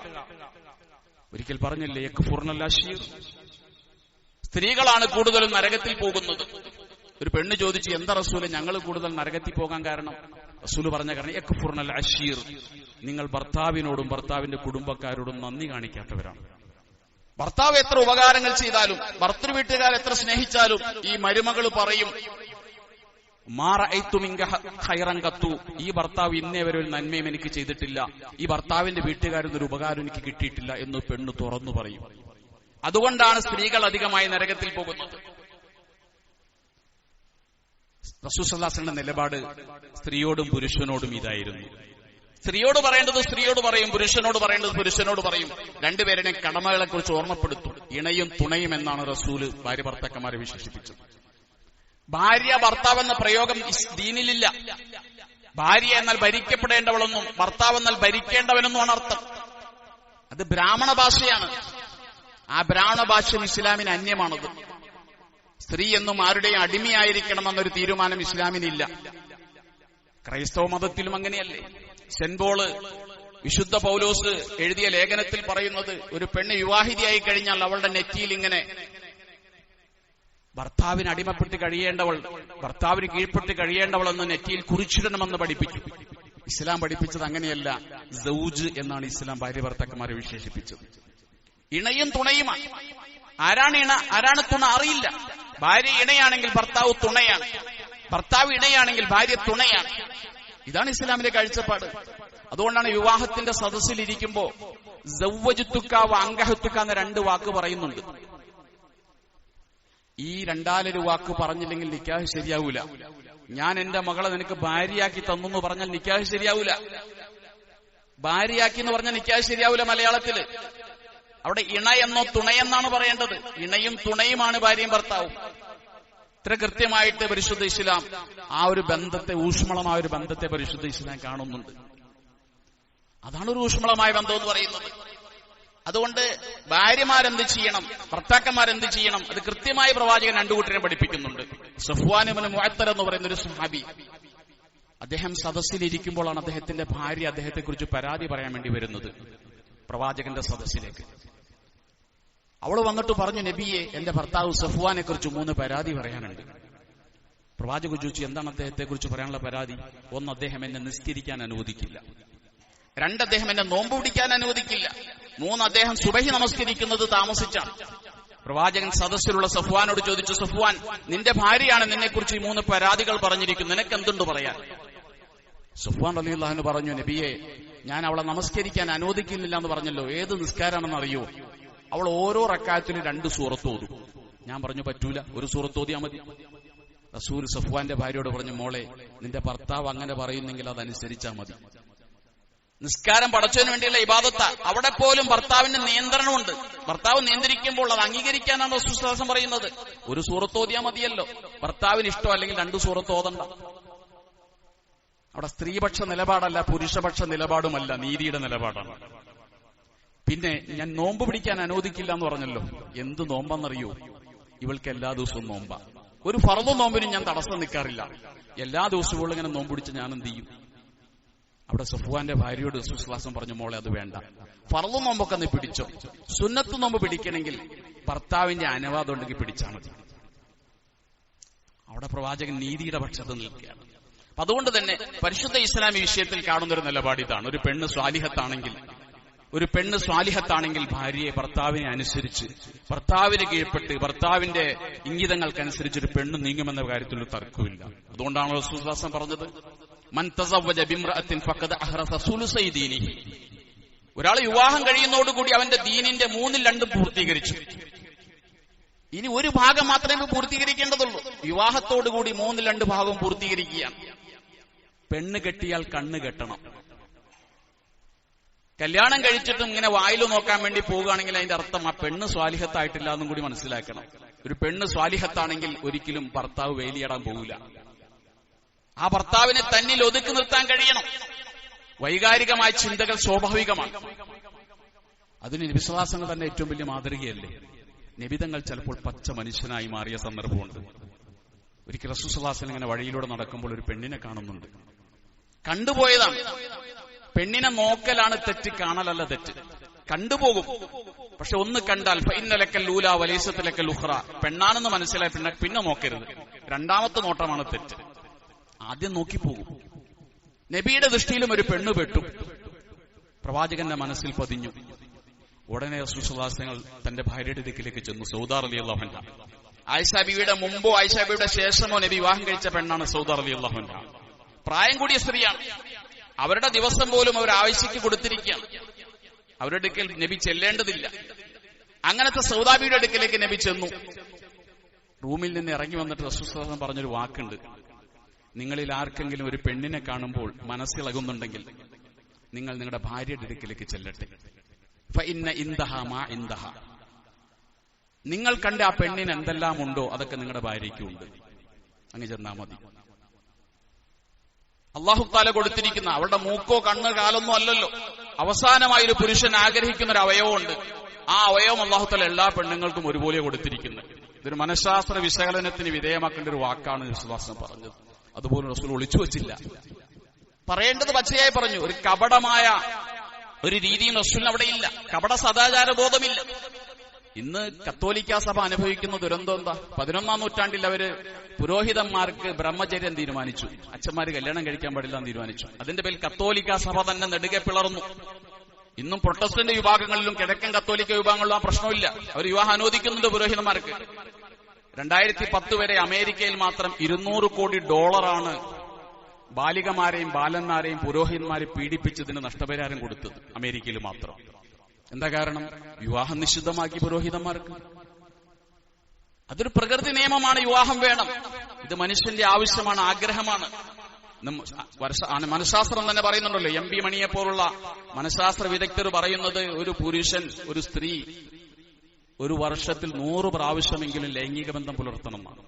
ഒരിക്കൽ പറഞ്ഞില്ലേ, യക്ഫുർനൽ അശീർ, സ്ത്രീകളാണ് കൂടുതലും നരകത്തിൽ പോകുന്നത്. ഒരു പെണ്ണ് ചോദിച്ചു, എന്താ റസൂല് ഞങ്ങൾ കൂടുതൽ നരകത്തിൽ പോകാൻ കാരണം? റസൂല് പറഞ്ഞ കാരണം, യക്ഫുർനൽ അശീർ, നിങ്ങൾ ഭർത്താവിനോടും ഭർത്താവിന്റെ കുടുംബക്കാരോടും നന്ദി കാണിക്കാത്തവരാണ്. ഭർത്താവ് എത്ര ഉപകാരങ്ങൾ ചെയ്താലും, ഭർത്തൃ വീട്ടുകാർ എത്ര സ്നേഹിച്ചാലും ഈ മരുമകൾ പറയും, ഈ ഭർത്താവ് ഇന്നേ വരെ ഒരു നന്മയും എനിക്ക് ചെയ്തിട്ടില്ല, ഈ ഭർത്താവിന്റെ വീട്ടുകാരിൽ ഒരു ഉപകാരം എനിക്ക് കിട്ടിയിട്ടില്ല എന്ന് പെണ്ണ് തുറന്നു പറയും. അതുകൊണ്ടാണ് സ്ത്രീകൾ അധികമായി നരകത്തിൽ പോകുന്നത്. റസൂൽ സല്ലല്ലാഹു അലൈഹി വസല്ലം നിലപാട് സ്ത്രീയോടും പുരുഷനോടും ഇതായിരുന്നു. സ്ത്രീയോട് പറയേണ്ടത് സ്ത്രീയോട് പറയും, പുരുഷനോട് പറയേണ്ടത് പുരുഷനോട് പറയും. രണ്ടുപേരുടെ കടമകളെ കുറിച്ച് ഓർമ്മപ്പെടുത്തും. ഇണയും തുണയും എന്നാണ് റസൂല് ഭാര്യ ഭർത്താക്കന്മാരെ വിശേഷിപ്പിച്ചത്. ഭാര്യ ഭർത്താവ് എന്ന പ്രയോഗം ദീനിലില്ല. ഭാര്യ എന്നാൽ ഭരിക്കപ്പെടേണ്ടവളെന്നും ഭർത്താവ് എന്നാൽ ഭരിക്കേണ്ടവനെന്നുമാണ് അർത്ഥം. അത് ബ്രാഹ്മണ ഭാഷയാണ്. ആ ബ്രാഹ്മണ ഭാഷ ഇസ്ലാമിന് അന്യമാണത്. സ്ത്രീ എന്നും ആരുടെയും അടിമയായിരിക്കണമെന്നൊരു തീരുമാനം ഇസ്ലാമിനില്ല. ക്രൈസ്തവ മതത്തിലും അങ്ങനെയല്ലേ? സെന്റ് പോള് വിശുദ്ധ പൗലോസ് എഴുതിയ ലേഖനത്തിൽ പറയുന്നത്, ഒരു പെണ്ണ് വിവാഹിതയായി കഴിഞ്ഞാൽ അവളുടെ നെറ്റിയിൽ ഇങ്ങനെ ഭർത്താവിന് അടിമപ്പെട്ട് കഴിയേണ്ടവൾ, ഭർത്താവിന് കീഴ്പ്പെട്ട് കഴിയേണ്ടവൾ എന്ന് നെറ്റിയിൽ കുറിച്ചിടണമെന്ന് പഠിപ്പിച്ചു. ഇസ്ലാം പഠിപ്പിച്ചത് അങ്ങനെയല്ല. സൗജ് എന്നാണ് ഇസ്ലാം ഭാര്യ ഭർത്താക്കന്മാരെ വിശേഷിപ്പിച്ചത്. ഇണയും തുണയുമാണ്. ആരാണ് ഇണ, ആരാണ് തുണ അറിയില്ല. ഭാര്യ ഇണയാണെങ്കിൽ ഭർത്താവ് തുണയാണ്, ഭർത്താവ് ഇണയാണെങ്കിൽ ഭാര്യ തുണയാണ്. ഇതാണ് ഇസ്ലാമിന്റെ കാഴ്ചപ്പാട്. അതുകൊണ്ടാണ് വിവാഹത്തിന്റെ സദസ്സിലിരിക്കുമ്പോ സവ്വജുത്തുക അങ്കഹത്തുക എന്ന രണ്ട് വാക്ക് പറയുന്നുണ്ട്. ഈ രണ്ടാലൊരു വാക്ക് പറഞ്ഞില്ലെങ്കിൽ നിക്കാഹ് ശരിയാവൂല. ഞാൻ എന്റെ മകളെ നിനക്ക് ഭാര്യയാക്കി തന്നു എന്ന് പറഞ്ഞാൽ നിക്കാഹ് ശരിയാവൂല. ഭാര്യയാക്കി എന്ന് പറഞ്ഞാൽ നിക്കാഹ് ശരിയാവൂല. മലയാളത്തില് അവിടെ ഇണ എന്നോ തുണയെന്നാണ് പറയേണ്ടത്. ഇണയും തുണയുമാണ് ഭാര്യയും ഭർത്താവും. ഇത്ര കൃത്യമായിട്ട് പരിശുദ്ധ ഇസ്ലാം ആ ഒരു ബന്ധത്തെ, ഊഷ്മളമായ ഒരു ബന്ധത്തെ പരിശുദ്ധ ഇസ്ലാം കാണുന്നുണ്ട്. അതാണ് ഒരു ഊഷ്മളമായ ബന്ധം എന്ന് പറയുന്നത്. അതുകൊണ്ട് ഭാര്യമാരെന്ത് ചെയ്യണം, ഭർത്താക്കന്മാരെന്ത് ചെയ്യണം, അത് കൃത്യമായി പ്രവാചകൻ രണ്ടു കൂട്ടരെ പഠിപ്പിക്കുന്നുണ്ട്. സഫ്വാൻ ഇബ്നു മുഅത്തർ എന്ന് പറയുന്ന ഒരു സ്വഹാബി, അദ്ദേഹം സദസ്സിലിരിക്കുമ്പോഴാണ് അദ്ദേഹത്തിന്റെ ഭാര്യ അദ്ദേഹത്തെക്കുറിച്ച് പരാതി പറയാൻ വേണ്ടി വരുന്നത് പ്രവാചകന്റെ സദസ്സിലേക്ക്. അവൾ വന്നിട്ട് പറഞ്ഞു, നബിയെ, എന്റെ ഭർത്താവ് സഫ്വാനെ കുറിച്ച് 3 പരാതി പറയാനുണ്ട്. പ്രവാചകൻ ചോദിച്ചു, എന്താണ് അദ്ദേഹത്തെ കുറിച്ച് പറയാനുള്ള പരാതി? 1, അദ്ദേഹം എന്നെ നിസ്കരിക്കാൻ അനുവദിക്കില്ല. 2, അദ്ദേഹം എന്നെ നോമ്പ് പിടിക്കാൻ അനുവദിക്കില്ല. 3, അദ്ദേഹം സുബഹി നമസ്കരിക്കുന്നത് താമസിച്ചാണ്. പ്രവാചകൻ സദസ്സിലുള്ള സഫ്വാനോട് ചോദിച്ചു, സഫ്വാൻ, നിന്റെ ഭാര്യയാണ് നിന്നെക്കുറിച്ച് ഈ 3 പരാതികൾ പറഞ്ഞിരിക്കുന്നു, നിനക്ക് എന്തുണ്ട് പറയാൻ? സഫ്വാൻ റളിയല്ലാഹു അൻഹു പറഞ്ഞു, നബിയെ, ഞാൻ അവളെ നമസ്കരിക്കാൻ അനുവദിക്കുന്നില്ല എന്ന് പറഞ്ഞല്ലോ. ഏത് നിസ്കാരാണെന്ന് അറിയോ? അവൾ ഓരോ റക്അത്തിലും 2 സൂറത്ത് ഓതും. ഞാൻ പറഞ്ഞു പറ്റൂല, ഒരു സൂറത്ത് ഓതിയാ മതി. റസൂൽ സഫ്വാന്റെ ഭാര്യയോട് പറഞ്ഞു, മോളെ, നിന്റെ ഭർത്താവ് അങ്ങനെ പറയുന്നെങ്കിൽ അതനുസരിച്ചാ മതി. നിസ്കാരം പടച്ചതിന് വേണ്ടിയുള്ള ഇബാദത്ത. അവിടെ പോലും ഭർത്താവിന്റെ നിയന്ത്രണമുണ്ട്. ഭർത്താവ് നിയന്ത്രിക്കുമ്പോൾ അത് അംഗീകരിക്കാനാണ് റസൂൽ പറയുന്നത്. ഒരു സൂറത്ത് ഓതിയാ മതിയല്ലോ. ഭർത്താവിന് ഇഷ്ടം അല്ലെങ്കിൽ 2 സൂറത്ത് ഓതണ്ട. അവിടെ സ്ത്രീപക്ഷ നിലപാടല്ല, പുരുഷപക്ഷ നിലപാടുമല്ല, നീതിയുടെ നിലപാടാണ്. പിന്നെ ഞാൻ നോമ്പ് പിടിക്കാൻ അനുവദിക്കില്ല എന്ന് പറഞ്ഞല്ലോ. എന്ത് നോമ്പെന്നറിയോ? ഇവൾക്ക് എല്ലാ ദിവസവും നോമ്പ. ഒരു ഫർദ് നോമ്പിനും ഞാൻ തടസ്സം നിൽക്കാറില്ല. എല്ലാ ദിവസവും ഇങ്ങനെ നോമ്പ് പിടിച്ച് ഞാൻ എന്ത് ചെയ്യും? അവിടെ സഫ്വാന്റെ ഭാര്യയോട് റസൂൽ പറഞ്ഞു, മോളെ അത് വേണ്ട, ഫർദ് നോമ്പൊക്കെ നീ പിടിച്ചോ. സുന്നത്ത് നോമ്പ് പിടിക്കണമെങ്കിൽ ഭർത്താവിന്റെ അനുവാദം ഉണ്ടെങ്കിൽ പിടിച്ചാൽ മതി. അവിടെ പ്രവാചകൻ നീതിയുടെ പക്ഷത്ത് നിൽക്കുകയാണ്. അതുകൊണ്ട് തന്നെ പരിശുദ്ധ ഇസ്ലാമി വിഷയത്തിൽ കാണുന്നൊരു നിലപാട് ഇതാണ്. ഒരു പെണ്ണ് സ്വാലിഹത്താണെങ്കിൽ ഭാര്യയെ ഭർത്താവിനെ അനുസരിച്ച്, ഭർത്താവിന് കീഴ്പ്പെട്ട്, ഭർത്താവിന്റെ ഇംഗിതങ്ങൾക്കനുസരിച്ച് ഒരു പെണ്ണ് നീങ്ങുമെന്ന കാര്യത്തിൽ ഒരു തർക്കമില്ല. അതുകൊണ്ടാണ് റസൂൽ പറഞ്ഞത്, മൻ തസവ്വജ ബിംറഅത്തിൻ ഫഖദ അഹ്റസ സുലുസൈ ദീനിഹി. ഒരാൾ വിവാഹം കഴിയുന്നതോടുകൂടി അവന്റെ ദീനിന്റെ 2/3 പൂർത്തീകരിച്ചു. ഇനി ഒരു ഭാഗം മാത്രമേ പൂർത്തീകരിക്കേണ്ടതുള്ളൂ. വിവാഹത്തോടുകൂടി 2/3 ഭാഗം പൂർത്തീകരിക്കുകയാണ്. പെണ്ണ് കെട്ടിയാൽ കണ്ണ് കെട്ടണം. കല്യാണം കഴിച്ചിട്ടും ഇങ്ങനെ വായില് നോക്കാൻ വേണ്ടി പോവുകയാണെങ്കിൽ അതിന്റെ അർത്ഥം ആ പെണ്ണ് സ്വാലിഹത്തായിട്ടില്ല എന്നും കൂടി മനസ്സിലാക്കണം. ഒരു പെണ്ണ് സ്വാലിഹത്താണെങ്കിൽ ഒരിക്കലും ഭർത്താവ് വേലിയിടാൻ പോവില്ല. ആ ഭർത്താവിനെ തന്നിൽ ഒതുക്കി നിർത്താൻ കഴിയണം. വൈകാരികമായ ചിന്തകൾ സ്വാഭാവികമാണ്. അതിന് നബിസ്വലാസങ്ങൾ തന്നെ ഏറ്റവും വലിയ മാതൃകയല്ലേ. നബിതങ്ങൾ ചിലപ്പോൾ പച്ച മനുഷ്യനായി മാറിയ സന്ദർഭമുണ്ട്. ഒരിക്കൽ റസൂൽ സ്വല്ലല്ലാഹു അലൈഹി വസല്ലം ഇങ്ങനെ വഴിയിലൂടെ നടക്കുമ്പോൾ ഒരു പെണ്ണിനെ കാണുന്നുണ്ട്. കണ്ടുപോയതാണ്. പെണ്ണിനെ നോക്കലാണ് തെറ്റ്, കാണലല്ല തെറ്റ്. കണ്ടുപോകും. പക്ഷെ ഒന്ന് കണ്ടാൽ ഫഇന്നലക്കൽ ലൂല വലൈസത ലക്കൽ ഉഖ്റ, പെണ്ണാണെന്ന് മനസ്സിലായി പിന്നെ നോക്കരുത്. രണ്ടാമത്തെ നോട്ടമാണ് തെറ്റ്. ആദ്യം നോക്കിപ്പോകും. നബിയുടെ ദൃഷ്ടിയിലും ഒരു പെണ്ണ് പെട്ടു. പ്രവാചകന്റെ മനസ്സിൽ പതിഞ്ഞു. ഉടനെ റസൂൽ സ്വല്ലല്ലാഹു അലൈഹി വസല്ലം തന്റെ ഭാര്യയുടെ ദിക്കിലേക്ക് ചെന്നു. സൗദ റളിയല്ലാഹു അൻഹ. ആയിഷ ബീവിയുടെ മുമ്പോ ആയിഷ ബീവിയുടെ ശേഷമോ നബി വിവാഹം കഴിച്ച പെണ്ണാണ് സൗദ റളിയല്ലാഹു അൻഹ. പ്രായം കൂടിയ സ്ത്രീയാണ്. അവരുടെ ദിവസം പോലും അവർ ആയിഷയ്ക്ക് കൊടുത്തിരിക്കുകയാണ്. അവരുടെ അടുക്കൽ നബി ചെല്ലേണ്ടതില്ല. അങ്ങനത്തെ സൗദ ബീവിയുടെ അടുക്കലേക്ക് നബി ചെന്നു. റൂമിൽ നിന്ന് ഇറങ്ങി വന്നിട്ട് റസൂൽ സ്വല്ലല്ലാഹു അലൈഹി വസല്ലം പറഞ്ഞൊരു വാക്കുണ്ട്. നിങ്ങളിൽ ആർക്കെങ്കിലും ഒരു പെണ്ണിനെ കാണുമ്പോൾ മനസ്സിളകുന്നുണ്ടെങ്കിൽ നിങ്ങൾ നിങ്ങളുടെ ഭാര്യയുടെ അടുക്കലേക്ക് ചെല്ലട്ടെ. ഫഇന്ന ഇൻദഹ മാ ഇൻദഹ. നിങ്ങൾ കണ്ട ആ പെണ്ണിന് എന്തെല്ലാം ഉണ്ടോ അതൊക്കെ നിങ്ങളുടെ ഭാര്യയ്ക്കുണ്ട്. അങ്ങ് ചെന്നാ മതി. അല്ലാഹു തആല കൊടുത്തിരിക്കുന്ന അവളുടെ മൂക്കോ കണ്ണ് കാലൊന്നും അല്ലല്ലോ. അവസാനമായി ഒരു പുരുഷൻ ആഗ്രഹിക്കുന്ന ഒരു അവയവമുണ്ട്. ആ അവയവം അല്ലാഹു തആല എല്ലാ പെണ്ണുങ്ങൾക്കും ഒരുപോലെ കൊടുത്തിരിക്കുന്നത്. ഇതൊരു മനഃശാസ്ത്ര വിശകലനത്തിന് വിധേയമാക്കേണ്ട ഒരു വാക്കാണ് വിശ്വാസം പറഞ്ഞത്. അതുപോലെ റസൂൽ ഒളിച്ചു വച്ചില്ല. പറയേണ്ടത് പച്ചയായി പറഞ്ഞു. ഒരു കപടമായ ഒരു രീതിയും റസൂലിന് അവിടെ ഇല്ല. കപട സദാചാര ബോധമില്ല. ഇന്ന് കത്തോലിക്ക സഭ അനുഭവിക്കുന്ന ദുരന്തം എന്താ? 11-ാം നൂറ്റാണ്ടിൽ അവര് പുരോഹിതന്മാർക്ക് ബ്രഹ്മചര്യം തീരുമാനിച്ചു. അച്ഛന്മാര് കല്യാണം കഴിക്കാൻ പാടില്ല എന്ന് തീരുമാനിച്ചു. അതിന്റെ പേരിൽ കത്തോലിക്ക സഭ തന്നെ നെടുകെ പിളർന്നു. ഇന്നും പ്രൊട്ടസ്റ്റന്റ് വിഭാഗങ്ങളിലും കിഴക്കൻ കത്തോലിക്ക വിഭാഗങ്ങളിലും ആ പ്രശ്നമില്ല. അവർ വിവാഹം അനുവദിക്കുന്നുണ്ട് പുരോഹിതന്മാർക്ക്. 2010 വരെ അമേരിക്കയിൽ മാത്രം $200 കോടി ബാലികമാരെയും ബാലന്മാരെയും പുരോഹിതന്മാരെ പീഡിപ്പിച്ചതിന് നഷ്ടപരിഹാരം കൊടുത്തത് അമേരിക്കയിൽ മാത്രം. എന്താ കാരണം? വിവാഹം നിഷിദ്ധമാക്കി പുരോഹിതന്മാർക്ക്. അതൊരു പ്രകൃതി നിയമമാണ്. വിവാഹം വേണം. ഇത് മനുഷ്യന്റെ ആവശ്യമാണ്, ആഗ്രഹമാണ്. മനഃശാസ്ത്രം തന്നെ പറയുന്നുണ്ടല്ലോ. എം പി മണിയെ പോലുള്ള മനഃശാസ്ത്ര വിദഗ്ധർ പറയുന്നത് ഒരു പുരുഷൻ ഒരു സ്ത്രീ ഒരു വർഷത്തിൽ 100 പ്രാവശ്യമെങ്കിലും ലൈംഗിക ബന്ധം പുലർത്തണമെന്നാണ്.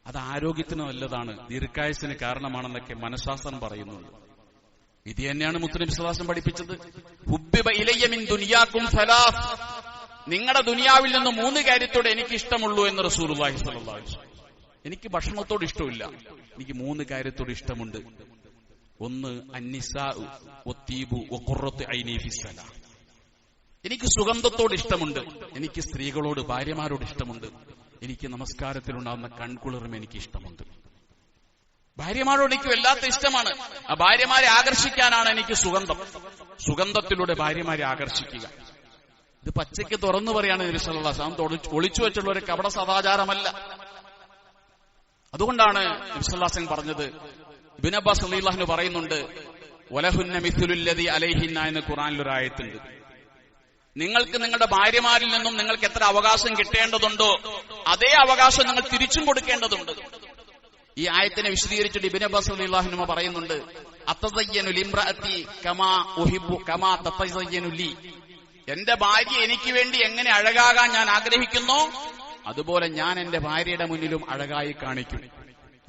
അത് ആരോഗ്യത്തിന് നല്ലതാണ്, ദീർഘായുസ്സിന് കാരണമാണെന്നൊക്കെ മനഃശാസ്ത്രം പറയുന്നുണ്ട്. ഇത് തന്നെയാണ് മുത്തുനബി സ്വല്ലല്ലാഹു അലൈഹി വസല്ലം പഠിപ്പിച്ചത്. ഹുബ്ബിബ ഇലയ്യ മിൻ ദുനിയാകും സലാസ്. നിങ്ങളുടെ ദുനിയാവിൽ നിന്ന് 3 കാര്യത്തോട് എനിക്ക് ഇഷ്ടമുള്ളൂ എന്ന് റസൂലുള്ളാഹി സ്വല്ലല്ലാഹു അലൈഹി വസല്ലം. എനിക്ക് ഭക്ഷണത്തോട് ഇഷ്ടമില്ല, എനിക്ക് 3 കാര്യത്തോട് ഇഷ്ടമുണ്ട്. ഒന്ന് അന്നിസാഉ വത്തീബു വഖുറത്തു ഐനി ഫിസ്സലാ. എനിക്ക് സുഗന്ധത്തോട് ഇഷ്ടമുണ്ട്, എനിക്ക് സ്ത്രീകളോട് ഭാര്യമാരോട് ഇഷ്ടമുണ്ട്, എനിക്ക് നമസ്കാരത്തിലുണ്ടാകുന്ന കൺകുളിറും എനിക്ക് ഇഷ്ടമുണ്ട്. ഭാര്യമാരോട് എനിക്ക് വല്ലാത്ത ഇഷ്ടമാണ്. ആ ഭാര്യമാരെ ആകർഷിക്കാനാണ് എനിക്ക് സുഗന്ധം. സുഗന്ധത്തിലൂടെ ഭാര്യമാരെ ആകർഷിക്കുക. ഇത് പച്ചയ്ക്ക് തുറന്നു പറയാണ് നബി സല്ലല്ലാഹു അലൈഹി വസല്ലം. ഒളിച്ചു വെച്ചുള്ള ഒരു കപട സദാചാരമല്ല. അതുകൊണ്ടാണ് നബി സല്ലല്ലാഹു അലൈഹി വസല്ലം പറഞ്ഞത്. ഇബ്നു അബ്ബാസ് റളിയല്ലാഹു അൻഹു പറയുന്നുണ്ട്, വലഹുന്ന മിഥുലുല്ലദി അലൈഹിന്ന എന്ന് ഖുർആനിലൊരു ആയത്തുണ്ട്. നിങ്ങൾക്ക് നിങ്ങളുടെ ഭാര്യമാരിൽ നിന്നും നിങ്ങൾക്ക് എത്ര അവകാശം കിട്ടേണ്ടതുണ്ടോ അതേ അവകാശം നിങ്ങൾ തിരിച്ചും കൊടുക്കേണ്ടതുണ്ട്. ഈ ആയത്തിനെ വിശദീകരിച്ചിട്ട് ഇബ്നു അബ്ബാസ് റളിയല്ലാഹു അൻഹു പറയുന്നുണ്ട്, അത്തസയ്യനു ലിംറഅതി കമാ ഉഹിബ്ബു കമാ തതസയ്യനു ലി. എന്റെ ഭാര്യ എനിക്ക് വേണ്ടി എങ്ങനെ അഴകാകാൻ ഞാൻ ആഗ്രഹിക്കുന്നോ അതുപോലെ ഞാൻ എന്റെ ഭാര്യയുടെ മുന്നിലും അഴകായി കാണിക്കും.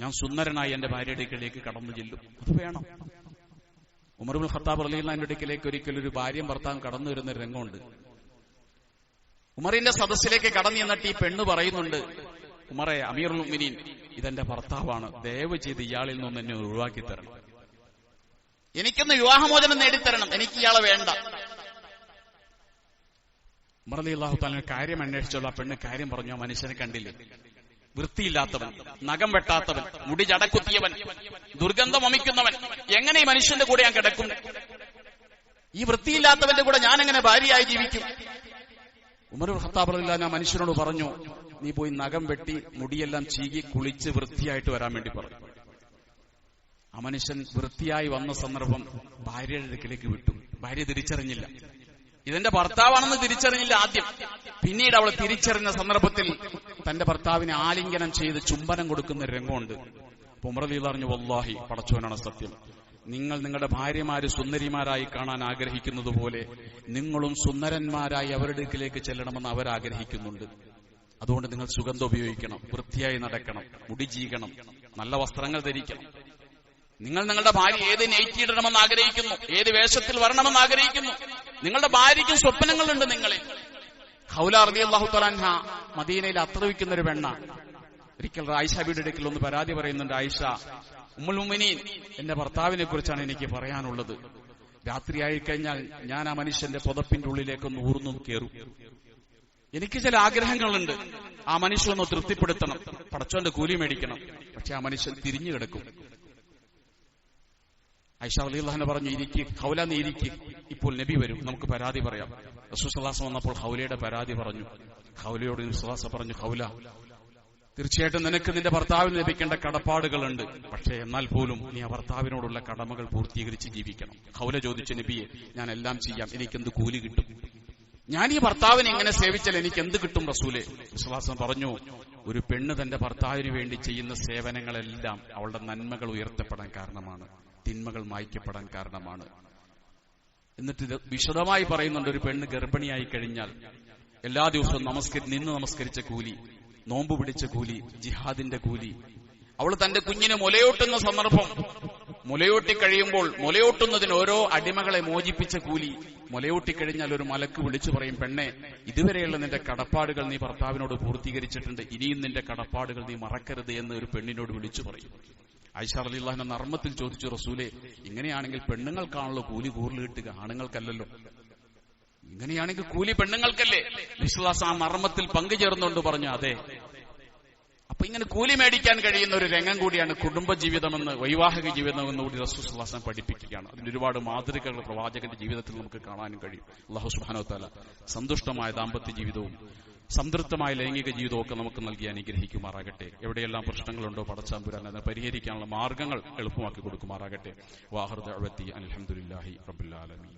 ഞാൻ സുന്ദരനായി എന്റെ ഭാര്യയുടെ അടുക്കലേക്ക് കടന്നു ചെല്ലും. അത് വേണം. ഉമർ ഇബ്നുൽ ഖത്താബ് റളിയല്ലാഹു അൻഹുവിന്റെ അടുക്കലേക്ക് ഒരിക്കൽ ഒരു ഭാര്യയും ഭർത്താവും കടന്നു വരുന്ന ഒരു രംഗമുണ്ട്. ഉമറിന്റെ സദസ്സിലേക്ക് കടന്നു ചെന്നിട്ട് ഈ പെണ്ണ് പറയുന്നുണ്ട്, ഉമറെ, അമീറുൽ മുഅ്മിനീൻ, ഇതെന്റെ ഭർത്താവാണ്, ദയവ് ചെയ്ത് ഇയാളിൽ നിന്ന് എന്നെ ഒഴിവാക്കി തരണം, എനിക്കൊന്ന് വിവാഹമോചനം നേടിത്തരണം, എനിക്ക് ഇയാളെ വേണ്ട. ഉമർ റളിയല്ലാഹു തആല കാര്യം അന്വേഷിച്ചുള്ള പെണ്ണ് കാര്യം പറഞ്ഞു. ആ മനുഷ്യനെ കണ്ടില്ലേ, വൃത്തിയില്ലാത്തവൻ, നഖം വെട്ടാത്തവൻ, മുടി ജടക്കുത്തിയവൻ, ദുർഗന്ധം വമിക്കുന്നവൻ, എങ്ങനെ ഈ മനുഷ്യന്റെ കൂടെ ഞാൻ കിടക്കും? ഈ വൃത്തിയില്ലാത്തവന്റെ കൂടെ ഞാൻ എങ്ങനെ ഭാര്യയായി ജീവിക്കും? ഉമർ ഖത്താബ് റളിയല്ലാഹു അൻഹു മനുഷ്യനോട് പറഞ്ഞു, നീ പോയി നഖം വെട്ടി മുടിയെല്ലാം ചീകി കുളിച്ച് വൃത്തിയായിട്ട് വരാൻ വേണ്ടി പറഞ്ഞു. ആ മനുഷ്യൻ വൃത്തിയായി വന്ന സന്ദർഭം ഭാര്യയുടെ അടുക്കിലേക്ക് വിട്ടു. ഭാര്യ തിരിച്ചറിഞ്ഞില്ല, ഇതെന്റെ ഭർത്താവാണെന്ന് തിരിച്ചറിഞ്ഞില്ല ആദ്യം. പിന്നീട് അവൾ തിരിച്ചറിഞ്ഞ സന്ദർഭത്തിൽ തന്റെ ഭർത്താവിനെ ആലിംഗനം ചെയ്ത് ചുംബനം കൊടുക്കുന്ന രംഗമുണ്ട്. അപ്പൊ ഉമർ റളിയല്ലാഹു അൻഹു പറഞ്ഞു, വല്ലാഹി, പടച്ചവനാണ് സത്യം, നിങ്ങൾ നിങ്ങളുടെ ഭാര്യമാര് സുന്ദരിമാരായി കാണാൻ ആഗ്രഹിക്കുന്നത് പോലെ നിങ്ങളും സുന്ദരന്മാരായി അവരുടെ അടുക്കിലേക്ക് ചെല്ലണമെന്ന് അവർ ആഗ്രഹിക്കുന്നുണ്ട്. അതുകൊണ്ട് നിങ്ങൾ സുഗന്ധം ഉപയോഗിക്കണം, വൃത്തിയായി നടക്കണം, മുടി ചീകണം, നല്ല വസ്ത്രങ്ങൾ ധരിക്കണം. നിങ്ങൾ നിങ്ങളുടെ ഭാര്യ ഏത് നെയ്റ്റി ഇടണമെന്ന് ആഗ്രഹിക്കുന്നു, ഏത് വേഷത്തിൽ വരണമെന്ന് ആഗ്രഹിക്കുന്നു, നിങ്ങളുടെ ഭാര്യയ്ക്കും സ്വപ്നങ്ങളുണ്ട് നിങ്ങളിൽ. ഖൗല റളിയല്ലാഹു തആല അൻഹ മദീനയിൽ അത്രവിക്കുന്ന ഒരു പെണ്ണ. ഒരിക്കൽ ആയിഷ ബീവിയുടെ അടുക്കൽ ഒന്ന് പരാതി പറയുന്നുണ്ട്. ആയിഷ, ഉമ്മുൽ മുഅ്മിനീൻ, എന്റെ ഭർത്താവിനെ കുറിച്ചാണ് എനിക്ക് പറയാനുള്ളത്. രാത്രിയായി കഴിഞ്ഞാൽ ഞാൻ ആ മനുഷ്യന്റെ പുതപ്പിന്റെ ഉള്ളിലേക്കൊന്ന് ഊർന്നു കയറും. എനിക്ക് ചില ആഗ്രഹങ്ങളുണ്ട്. ആ മനുഷ്യനൊന്ന് തൃപ്തിപ്പെടുത്തണം, പടച്ചോന്റെ കൂലി മേടിക്കണം. പക്ഷെ ആ മനുഷ്യൻ തിരിഞ്ഞു കിടക്കും. ആയിഷ റളിയല്ലാഹു അൻഹ പറഞ്ഞു, ഇരിക്ക് ഖൗല, നീ ഇരിക്ക്, ഇപ്പോൾ നബി വരും, നമുക്ക് പരാതി പറയാം. റസൂൽ സ്വല്ലല്ലാഹു അലൈഹി വസല്ലം വന്നപ്പോൾ ഖൗലയുടെ പരാതി പറഞ്ഞു. ഖൗലയോട് നബി സ്വല്ലല്ലാഹു അലൈഹി വസല്ലം പറഞ്ഞു, ഖൗല, തീർച്ചയായിട്ടും നിനക്ക് നിന്റെ ഭർത്താവിന് ലഭിക്കേണ്ട കടപ്പാടുകളുണ്ട്. പക്ഷേ എന്നാൽ പോലും നീ ആ ഭർത്താവിനോടുള്ള കടമകൾ പൂർത്തീകരിച്ച് ജീവിക്കണം. ഖൗല ചോദിച്ചു, നബിയെ, ഞാൻ എല്ലാം ചെയ്യാം, എനിക്കെന്ത് കൂലി കിട്ടും? ഞാൻ ഈ ഭർത്താവിനെ എങ്ങനെ സേവിച്ചാൽ എനിക്ക് എന്ത് കിട്ടും റസൂലേ? വിശ്വാസം പറഞ്ഞു, ഒരു പെണ്ണ് തന്റെ ഭർത്താവിന് വേണ്ടി ചെയ്യുന്ന സേവനങ്ങളെല്ലാം അവളുടെ നന്മകൾ ഉയർത്തപ്പെടാൻ കാരണമാണ്, തിന്മകൾ മായ്ക്കപ്പെടാൻ കാരണമാണ്. എന്നിട്ട് ഇത് വിശദമായി പറയുന്നുണ്ട്. ഒരു പെണ്ണ് ഗർഭിണിയായി കഴിഞ്ഞാൽ എല്ലാ ദിവസവും നിന്ന് നമസ്കരിച്ച കൂലി, നോമ്പ് പിടിച്ച കൂലി, ജിഹാദിന്റെ കൂലി, അവൾ തന്റെ കുഞ്ഞിന് മുലയൂട്ടുന്ന സന്ദർഭം, മുലയൂട്ടി കഴിയുമ്പോൾ മുലയൂട്ടുന്നതിന് ഓരോ അടിമകളെ മോചിപ്പിച്ച കൂലി, മുലയൂട്ടിക്കഴിഞ്ഞാൽ ഒരു മലക്ക് വിളിച്ചു പറയും, പെണ്ണെ, ഇതുവരെയുള്ള നിന്റെ കടപ്പാടുകൾ നീ ഭർത്താവിനോട് പൂർത്തീകരിച്ചിട്ടുണ്ട്, ഇനിയും നിന്റെ കടപ്പാടുകൾ നീ മറക്കരുത് എന്ന് ഒരു പെണ്ണിനോട് വിളിച്ചു പറയും. ആയിഷ റളിയല്ലാഹു അൻഹ നർമ്മത്തിൽ ചോദിച്ചു, റസൂലേ, ഇങ്ങനെയാണെങ്കിൽ പെണ്ണുങ്ങൾക്കാണല്ലോ കൂലി കൂടുതൽ കിട്ടുക, ആണുങ്ങൾക്കല്ലല്ലോ? ഇങ്ങനെയാണെങ്കിൽ കൂലി പെണ്ണുങ്ങൾക്കല്ലേ? വിശ്വാസം ആ നർമ്മത്തിൽ പങ്കുചേർന്നുകൊണ്ട് പറഞ്ഞു, അതെ. അപ്പൊ ഇങ്ങനെ കൂലി മേടിക്കാൻ കഴിയുന്ന ഒരു രംഗം കൂടിയാണ് കുടുംബജീവിതമെന്ന്, വൈവാഹിക ജീവിതമെന്ന് കൂടി റസൂൽ സ്വല്ലല്ലാഹു അലൈഹി വസല്ലം പഠിപ്പിക്കുകയാണ്. അതിന് ഒരുപാട് മാതൃകകൾ പ്രവാചകന്റെ ജീവിതത്തിൽ നമുക്ക് കാണാനും കഴിയും. അല്ലാഹു സുബ്ഹാനഹു വ തആല സന്തുഷ്ടമായ ദാമ്പത്യ ജീവിതവും സംതൃപ്തമായ ലൈംഗിക ജീവിതവും ഒക്കെ നമുക്ക് നൽകി അനുഗ്രഹിക്കുമാറാകട്ടെ. എവിടെയെല്ലാം പ്രശ്നങ്ങളുണ്ടോ പടച്ചാമ്പുരാൻ അതിനെ പരിഹരിക്കാനുള്ള മാർഗങ്ങൾ എളുപ്പമാക്കി കൊടുക്കുമാറാകട്ടെ. വാഹിർ ദഅവതി അൽഹംദുലില്ലാഹി റബ്ബിൽ ആലമീൻ.